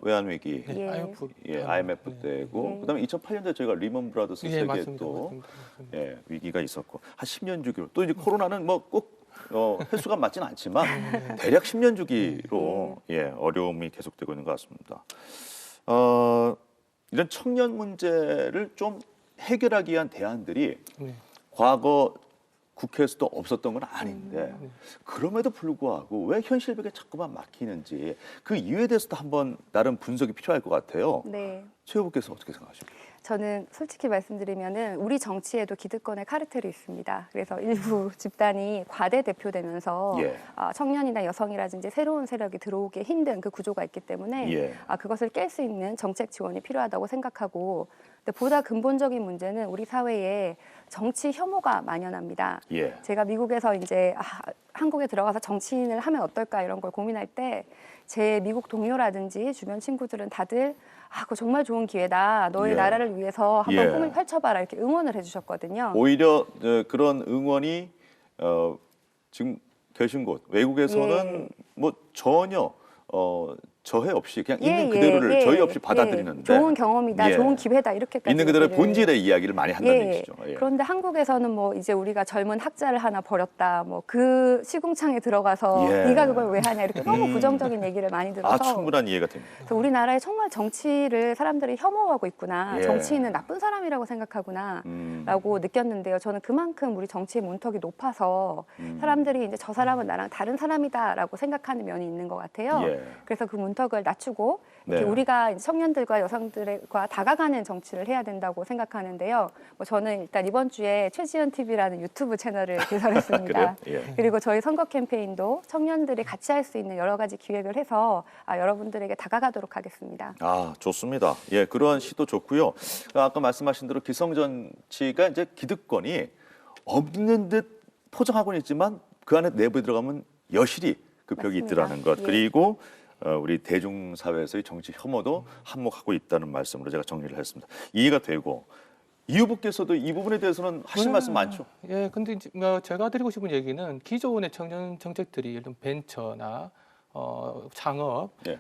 외환 위기, 네, 예. IMF, IMF 네. 때고 예. 그다음에 2008년도에 저희가 리먼 브라더스 예, 세계 맞습니다. 또 맞습니다. 맞습니다. 위기가 있었고 한 10년 주기로 또 이제 코로나는 뭐 꼭 횟수가 맞지는 않지만 대략 10년 주기로 어려움이 계속되고 있는 것 같습니다. 이런 청년 문제를 좀 해결하기 위한 대안들이 네. 과거 국회에서도 없었던 건 아닌데 그럼에도 불구하고 왜 현실벽에 자꾸만 막히는지 그 이유에 대해서도 한번 나름 분석이 필요할 것 같아요. 네. 최 후보께서 어떻게 생각하십니까? 저는 솔직히 말씀드리면은 우리 정치에도 기득권의 카르텔이 있습니다. 그래서 일부 집단이 과대 대표되면서 예. 청년이나 여성이라든지 새로운 세력이 들어오기 힘든 그 구조가 있기 때문에 예. 그것을 깰 수 있는 정책 지원이 필요하다고 생각하고 근데 보다 근본적인 문제는 우리 사회에 정치 혐오가 만연합니다. 예. 제가 미국에서 이제 한국에 들어가서 정치인을 하면 어떨까 이런 걸 고민할 때 제 미국 동료라든지 주변 친구들은 다들 그거 정말 좋은 기회다. 너의 예. 나라를 위해서 한번 예. 꿈을 펼쳐봐라 이렇게 응원을 해주셨거든요. 오히려 그런 응원이 지금 계신 곳 외국에서는 뭐 전혀 저해 없이 그냥 있는 그대로를 저희 없이 받아들이는데 좋은 경험이다, 예. 좋은 기회다 이렇게까지 있는 그대로의 얘기를. 본질의 이야기를 많이 한다는 얘기죠. 예. 그런데 한국에서는 뭐 이제 우리가 젊은 학자를 하나 버렸다, 뭐 그 시궁창에 들어가서 예. 네가 그걸 왜 하냐 이렇게 너무 부정적인 얘기를 많이 들어서 충분한 이해가 됩니다. 그래서 우리나라에 정말 정치를 사람들이 혐오하고 있구나, 예. 정치인은 나쁜 사람이라고 생각하구나. 라고 느꼈는데요. 저는 그만큼 우리 정치의 문턱이 높아서 사람들이 이제 저 사람은 나랑 다른 사람이다라고 생각하는 면이 있는 것 같아요. 예. 그래서 그 문턱을 낮추고 이렇게 네. 우리가 이제 청년들과 여성들과 다가가는 정치를 해야 된다고 생각하는데요. 뭐 저는 일단 이번 주에 최지연 TV라는 유튜브 채널을 개설했습니다. 그래요? 예. 그리고 저희 선거 캠페인도 청년들이 같이 할 수 있는 여러 가지 기획을 해서 여러분들에게 다가가도록 하겠습니다. 좋습니다. 예, 그러한 시도 좋고요. 아까 말씀하신 대로 기성정치가 이제 기득권이 없는 듯 포장하고는 있지만 그 안에 내부에 들어가면 여실히 그 벽이 맞습니다. 있더라는 것. 예. 그리고 우리 대중사회에서의 정치 혐오도 한몫하고 있다는 말씀으로 제가 정리를 했습니다. 이해가 되고 이 후보께서도 이 부분에 대해서는 하실 말씀 많죠. 예, 근데 이제 뭐 제가 드리고 싶은 얘기는 기존의 청년 정책들이 예를 들면 벤처나 창업, 예.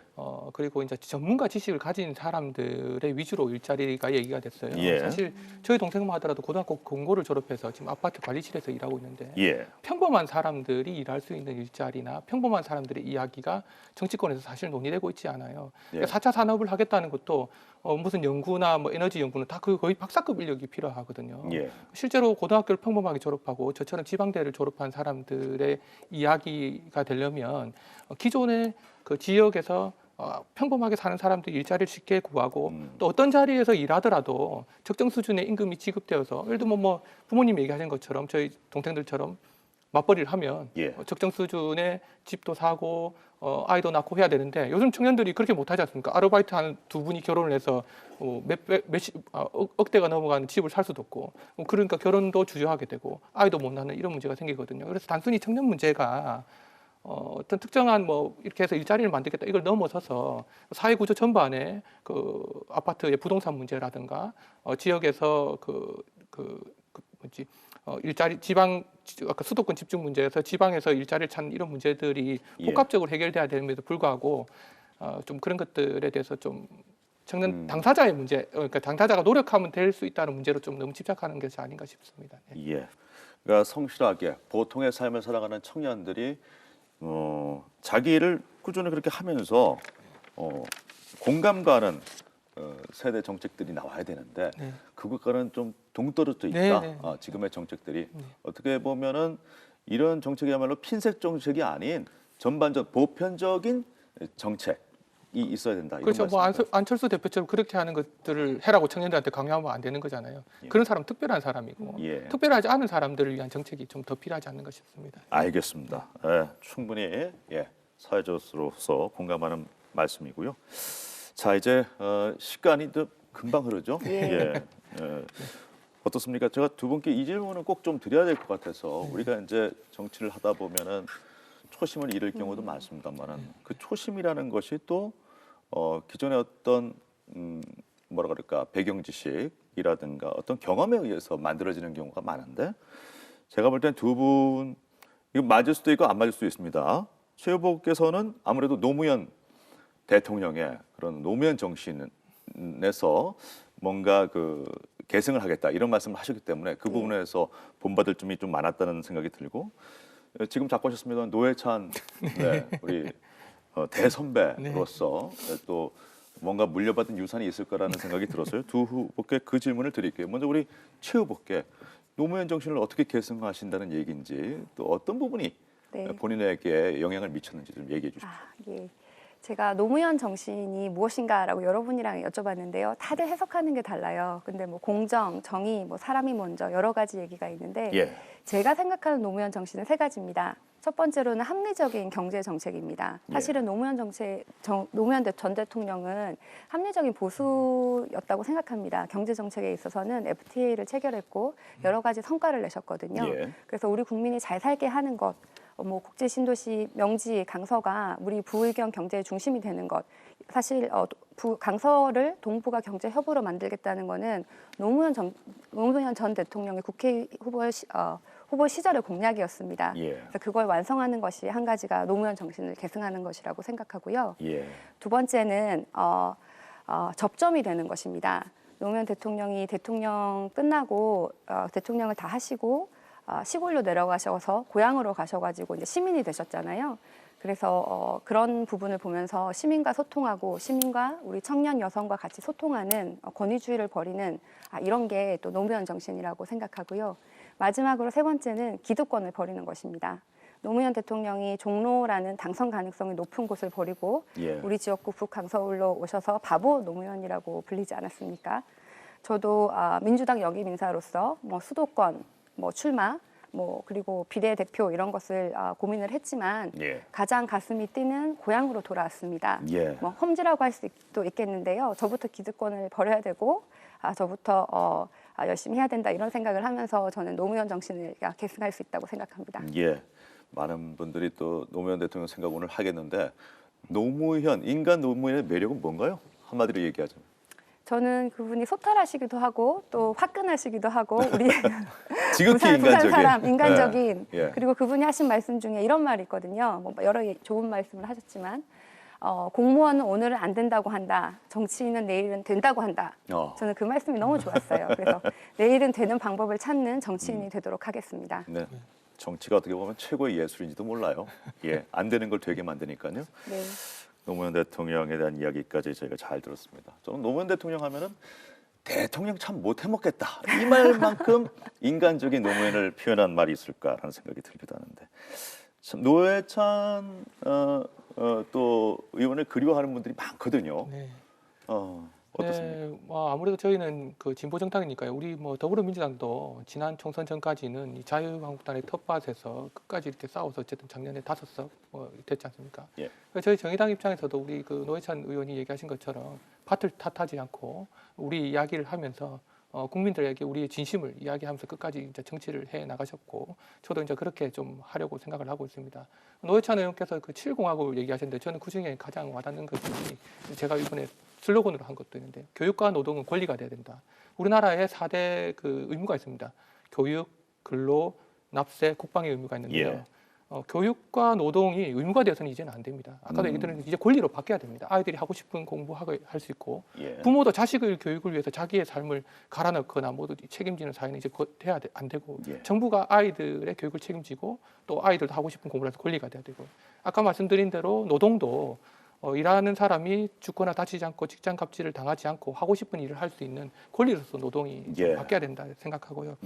그리고 이제 전문가 지식을 가진 사람들의 위주로 일자리가 얘기가 됐어요. 예. 사실 저희 동생만 하더라도 고등학교 공고를 졸업해서 지금 아파트 관리실에서 일하고 있는데 예. 평범한 사람들이 일할 수 있는 일자리나 평범한 사람들의 이야기가 정치권에서 사실 논의되고 있지 않아요. 예. 그러니까 4차 산업을 하겠다는 것도 무슨 연구나 뭐 에너지 연구는 다 거의 박사급 인력이 필요하거든요. 예. 실제로 고등학교를 평범하게 졸업하고 저처럼 지방대를 졸업한 사람들의 이야기가 되려면 기존의 그 지역에서 평범하게 사는 사람들이 일자리를 쉽게 구하고 또 어떤 자리에서 일하더라도 적정 수준의 임금이 지급되어서 예를 들면 뭐 부모님 얘기하신 것처럼 저희 동생들처럼 맞벌이를 하면 예. 적정 수준의 집도 사고 아이도 낳고 해야 되는데 요즘 청년들이 그렇게 못하지 않습니까? 아르바이트 한 두 분이 결혼을 해서 억대가 넘어가는 집을 살 수도 없고 그러니까 결혼도 주저하게 되고 아이도 못 낳는 이런 문제가 생기거든요. 그래서 단순히 청년 문제가 어떤 특정한 뭐 이렇게 해서 일자리를 만들겠다 이걸 넘어서서 사회 구조 전반에 그 아파트의 부동산 문제라든가 지역에서 뭐지 일자리 지방 아까 수도권 집중 문제에서 지방에서 일자리를 찾는 이런 문제들이 예. 복합적으로 해결돼야 됨에도 불구하고 좀 그런 것들에 대해서 좀 청년 당사자의 문제 그러니까 당사자가 노력하면 될 수 있다는 문제로 좀 너무 집착하는 것이 아닌가 싶습니다. 네. 예. 그러니까 성실하게 보통의 삶을 살아가는 청년들이 자기 일을 꾸준히 그렇게 하면서 공감 가는 세대 정책들이 나와야 되는데 네. 그것과는 좀 동떨어져 있다. 네, 네. 지금의 정책들이 어떻게 보면은 이런 정책이야말로 핀셋 정책이 아닌 전반적 보편적인 정책이 있어야 된다. 이런 그렇죠. 뭐 말씀입니다. 안철수 대표처럼 그렇게 하는 것들을 해라고 청년들한테 강요하면 안 되는 거잖아요. 예. 그런 사람 특별한 사람이고 예. 특별하지 않은 사람들을 위한 정책이 좀 더 필요하지 않는가 싶습니다. 알겠습니다. 충분히 사회자로서 공감하는 말씀이고요. 자 이제 시간이 또 금방 흐르죠. 예. 어떻습니까? 제가 두 분께 이 질문은 꼭 좀 드려야 될 것 같아서 우리가 이제 정치를 하다 보면은 초심을 잃을 경우도 많습니다만은 그 초심이라는 것이 또 기존의 어떤 뭐라 그럴까 배경 지식이라든가 어떤 경험에 의해서 만들어지는 경우가 많은데 제가 볼 땐 두 분 이거 맞을 수도 있고 안 맞을 수도 있습니다. 최 후보께서는 아무래도 노무현 대통령의 그런 노무현 정신에서 뭔가 그 계승을 하겠다 이런 말씀을 하셨기 때문에 그 부분에서 본받을 점이 좀 많았다는 생각이 들고 지금 자꾸 하셨습니다. 노회찬 우리 대선배로서 또 뭔가 물려받은 유산이 있을 거라는 생각이 들었어요. 두 후보께 그 질문을 드릴게요. 먼저 우리 최 후보께 노무현 정신을 어떻게 계승하신다는 얘기인지 또 어떤 부분이 네. 본인에게 영향을 미쳤는지 좀 얘기해 주십시오. 예. 제가 노무현 정신이 무엇인가라고 여러분이랑 여쭤봤는데요. 다들 해석하는 게 달라요. 근데 뭐 공정, 정의, 뭐 사람이 먼저 여러 가지 얘기가 있는데 예. 제가 생각하는 노무현 정신은 세 가지입니다. 첫 번째로는 합리적인 경제 정책입니다. 사실은 노무현 전 대통령은 합리적인 보수였다고 생각합니다. 경제 정책에 있어서는 FTA를 체결했고 여러 가지 성과를 내셨거든요. 예. 그래서 우리 국민이 잘 살게 하는 것, 뭐 국제 신도시 명지 강서가 우리 부의경 경제의 중심이 되는 것. 사실 강서를 동북아 경제 협으로 만들겠다는 거는 노무현 전 대통령의 국회 후보 시절의 공약이었습니다. 예. 그래서 그걸 완성하는 것이 한 가지가 노무현 정신을 계승하는 것이라고 생각하고요. 예. 두 번째는 접점이 되는 것입니다. 노무현 대통령이 대통령 끝나고 대통령을 다 하시고 시골로 내려가셔서 고향으로 가셔가지고 이제 시민이 되셨잖아요. 그래서 그런 부분을 보면서 시민과 소통하고 시민과 우리 청년 여성과 같이 소통하는 권위주의를 벌이는 이런 게 또 노무현 정신이라고 생각하고요. 마지막으로 세 번째는 기득권을 버리는 것입니다. 노무현 대통령이 종로라는 당선 가능성이 높은 곳을 버리고 예. 우리 지역구 북강서울로 오셔서 바보 노무현이라고 불리지 않았습니까? 저도 민주당 역임 인사로서 뭐 수도권, 뭐 출마, 뭐 그리고 비례대표 이런 것을 고민을 했지만 예. 가장 가슴이 뛰는 고향으로 돌아왔습니다. 예. 뭐 험지라고 할 수도 있겠는데요. 저부터 기득권을 버려야 되고 저부터 열심히 해야 된다 이런 생각을 하면서 저는 노무현 정신을 계승할 수 있다고 생각합니다. 예. 많은 분들이 또 노무현 대통령 생각 오늘 하겠는데 노무현, 인간 노무현의 매력은 뭔가요? 한마디로 얘기하자면. 저는 그분이 소탈하시기도 하고 또 화끈하시기도 하고 우리 지극히 부산 인간적인. 사람 인간적인 예. 그리고 그분이 하신 말씀 중에 이런 말이 있거든요. 뭐 여러 좋은 말씀을 하셨지만 공무원은 오늘은 안 된다고 한다. 정치인은 내일은 된다고 한다. 저는 그 말씀이 너무 좋았어요. 그래서 내일은 되는 방법을 찾는 정치인이 되도록 하겠습니다. 네. 정치가 어떻게 보면 최고의 예술인지도 몰라요. 예, 안 되는 걸 되게 만드니까요. 네. 노무현 대통령에 대한 이야기까지 저희가 잘 들었습니다. 저는 노무현 대통령 하면은 대통령 참 못해 먹겠다. 이 말만큼 인간적인 노무현을 표현한 말이 있을까라는 생각이 들기도 하는데 참 노회찬 또 의원을 그리워하는 분들이 많거든요. 네. 어떻습니까? 네, 뭐 아무래도 저희는 그 진보 정당이니까요. 우리 뭐 더불어민주당도 지난 총선 전까지는 이 자유한국당의 텃밭에서 끝까지 이렇게 싸워서 어쨌든 작년에 5석 됐지 않습니까? 예. 그래서 저희 정의당 입장에서도 우리 그 노회찬 의원이 얘기하신 것처럼 밭을 탓하지 않고 우리 이야기를 하면서 국민들에게 우리의 진심을 이야기하면서 끝까지 이제 정치를 해 나가셨고 저도 이제 그렇게 좀 하려고 생각을 하고 있습니다. 노회찬 의원께서 그 7공학을 얘기하셨는데 저는 그 중에 가장 와닿는 것이 제가 이번에 슬로건으로 한 것도 있는데 교육과 노동은 권리가 돼야 된다. 우리나라에 4대 그 의무가 있습니다. 교육, 근로, 납세, 국방의 의무가 있는데요. 예. 교육과 노동이 의무가 되어서는 이제는 안 됩니다. 아까도 얘기 드렸는데 이제 권리로 바뀌어야 됩니다. 아이들이 하고 싶은 공부하고 할 수 있고 예. 부모도 자식의 교육을 위해서 자기의 삶을 갈아넣거나 모두 책임지는 사회는 이제 돼야 안 되고 예. 정부가 아이들의 교육을 책임지고 또 아이들도 하고 싶은 공부를 해서 권리가 돼야 되고 아까 말씀드린 대로 노동도 일하는 사람이 죽거나 다치지 않고 직장 갑질을 당하지 않고 하고 싶은 일을 할 수 있는 권리로서 노동이 예. 바뀌어야 된다 생각하고요.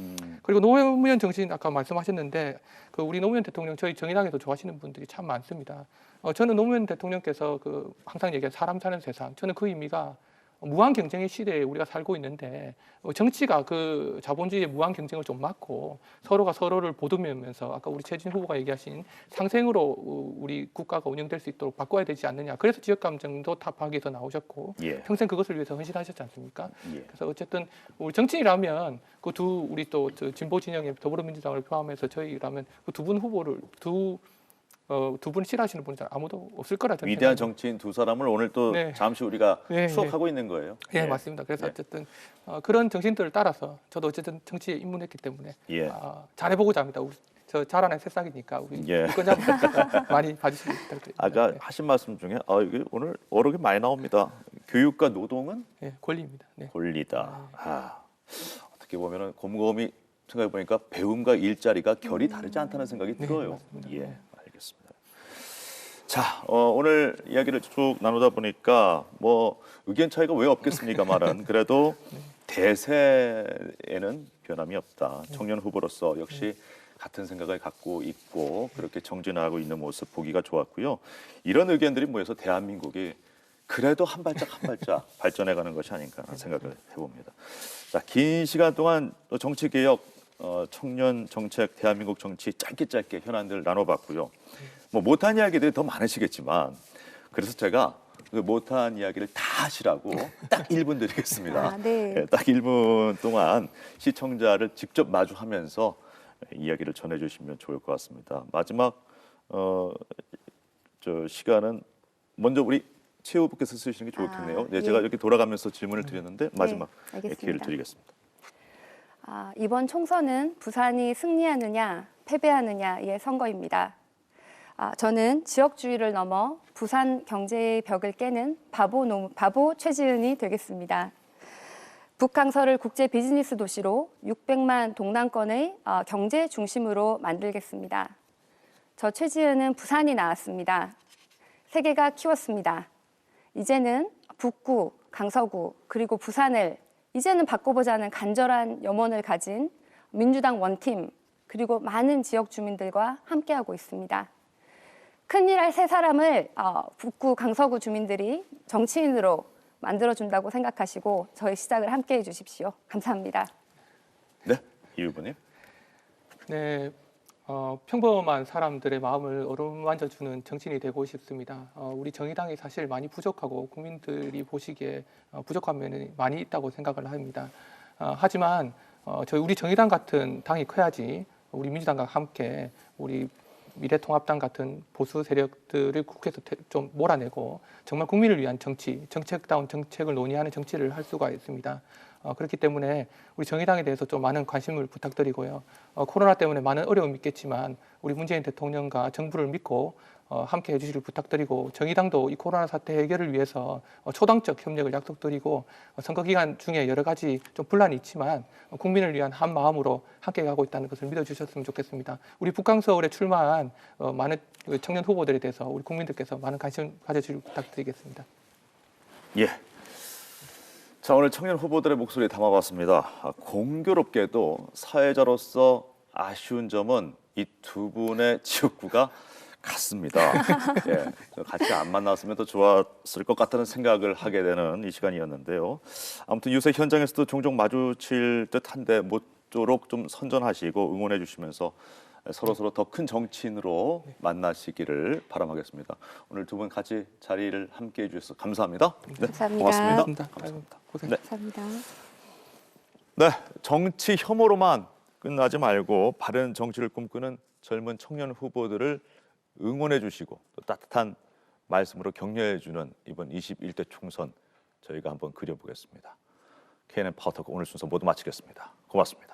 그리고 노무현 정신 아까 말씀하셨는데 그 우리 노무현 대통령 저희 정의당에서 좋아하시는 분들이 참 많습니다. 저는 노무현 대통령께서 그 항상 얘기한 사람 사는 세상 저는 그 의미가 무한 경쟁의 시대에 우리가 살고 있는데 정치가 그 자본주의의 무한 경쟁을 좀 막고 서로가 서로를 보듬으면서 아까 우리 최진 후보가 얘기하신 상생으로 우리 국가가 운영될 수 있도록 바꿔야 되지 않느냐. 그래서 지역 감정도 타파하기 위해서 나오셨고 예. 평생 그것을 위해서 헌신하셨지 않습니까? 예. 그래서 어쨌든 우리 정치인이라면 그 두 우리 또 진보 진영의 더불어민주당을 포함해서 저희라면 그 두 분 후보를 두 분 싫어하시는 분은 아무도 없을 거라 저는 위대한 생각합니다. 정치인 두 사람을 오늘 또 네. 잠시 우리가 네, 추억하고 있는 거예요. 예, 맞습니다. 그래서 예. 어쨌든 그런 정신들을 따라서 저도 어쨌든 정치에 입문했기 때문에 예. 잘해보고자 합니다. 우리 저 자라난 새싹이니까 우리 예. 유권자분들 많이 봐주시기 부탁드립니다. 아까 네. 하신 말씀 중에 이게 오늘 어록이 많이 나옵니다. 교육과 노동은 예, 권리입니다. 네. 권리다. 어떻게 보면은 곰곰이 생각해 보니까 배움과 일자리가 결이 다르지 않다는 생각이 네, 들어요. 맞습니다. 예, 네. 알겠습니다. 자, 오늘 이야기를 쭉 나누다 보니까 뭐 의견 차이가 왜 없겠습니까만은 그래도 대세에는 변함이 없다. 청년 후보로서 역시 같은 생각을 갖고 있고 그렇게 정진하고 있는 모습 보기가 좋았고요. 이런 의견들이 모여서 대한민국이 그래도 한 발짝 한 발짝 발전해가는 것이 아닌가 하는 생각을 해봅니다. 자, 긴 시간 동안 정치 개혁, 청년 정책, 대한민국 정치 짧게 현안들 나눠봤고요. 뭐 못한 이야기들이 더 많으시겠지만 그래서 제가 그 못한 이야기를 다 하시라고 딱 1분 드리겠습니다. 네. 예, 딱 1분 동안 시청자를 직접 마주하면서 이야기를 전해주시면 좋을 것 같습니다. 마지막 저 시간은 먼저 우리 최 후보께서 쓰시는 게 좋겠네요. 네, 예. 제가 이렇게 돌아가면서 질문을 드렸는데 마지막 알겠습니다. 기회를 드리겠습니다. 이번 총선은 부산이 승리하느냐 패배하느냐의 선거입니다. 저는 지역주의를 넘어 부산 경제의 벽을 깨는 바보 최지은이 되겠습니다. 북강서를 국제 비즈니스 도시로 600만 동남권의 경제 중심으로 만들겠습니다. 저 최지은은 부산이 나왔습니다. 세계가 키웠습니다. 이제는 북구, 강서구, 그리고 부산을 이제는 바꿔보자는 간절한 염원을 가진 민주당 원팀, 그리고 많은 지역 주민들과 함께하고 있습니다. 큰일 할 세 사람을 북구, 강서구 주민들이 정치인으로 만들어준다고 생각하시고 저희 시작을 함께해 주십시오. 감사합니다. 네, 이 후보님. 네, 평범한 사람들의 마음을 어루만져주는 정치인이 되고 싶습니다. 우리 정의당이 사실 많이 부족하고 국민들이 보시기에 부족한 면이 많이 있다고 생각을 합니다. 하지만 우리 정의당 같은 당이 커야지 우리 민주당과 함께 우리 미래통합당 같은 보수 세력들을 국회에서 좀 몰아내고 정말 국민을 위한 정치, 정책다운 정책을 논의하는 정치를 할 수가 있습니다. 그렇기 때문에 우리 정의당에 대해서 좀 많은 관심을 부탁드리고요. 코로나 때문에 많은 어려움이 있겠지만 우리 문재인 대통령과 정부를 믿고 함께 해주시길 부탁드리고 정의당도 이 코로나 사태 해결을 위해서 초당적 협력을 약속드리고 선거 기간 중에 여러 가지 좀 분란이 있지만 국민을 위한 한 마음으로 함께 가고 있다는 것을 믿어주셨으면 좋겠습니다. 우리 북강서울에 출마한 많은 청년 후보들에 대해서 우리 국민들께서 많은 관심 가져주길 부탁드리겠습니다. 예. 자, 오늘 청년 후보들의 목소리 담아봤습니다. 공교롭게도 사회자로서 아쉬운 점은 이 두 분의 지역구가 같습니다. 예, 같이 안 만났으면 더 좋았을 것 같다는 생각을 하게 되는 이 시간이었는데요. 아무튼 요새 현장에서도 종종 마주칠 듯한데 모쪼록 좀 선전하시고 응원해 주시면서 서로 더 큰 정치인으로 만나시기를 바람하겠습니다. 오늘 두 분 같이 자리를 함께해 주셔서 감사합니다. 네, 감사합니다. 고맙습니다. 감사합니다. 네. 감사합니다. 네, 정치 혐오로만 끝나지 말고 바른 정치를 꿈꾸는 젊은 청년 후보들을 응원해 주시고 또 따뜻한 말씀으로 격려해 주는 이번 21대 총선 저희가 한번 그려보겠습니다. KNN 파워터크 오늘 순서 모두 마치겠습니다. 고맙습니다.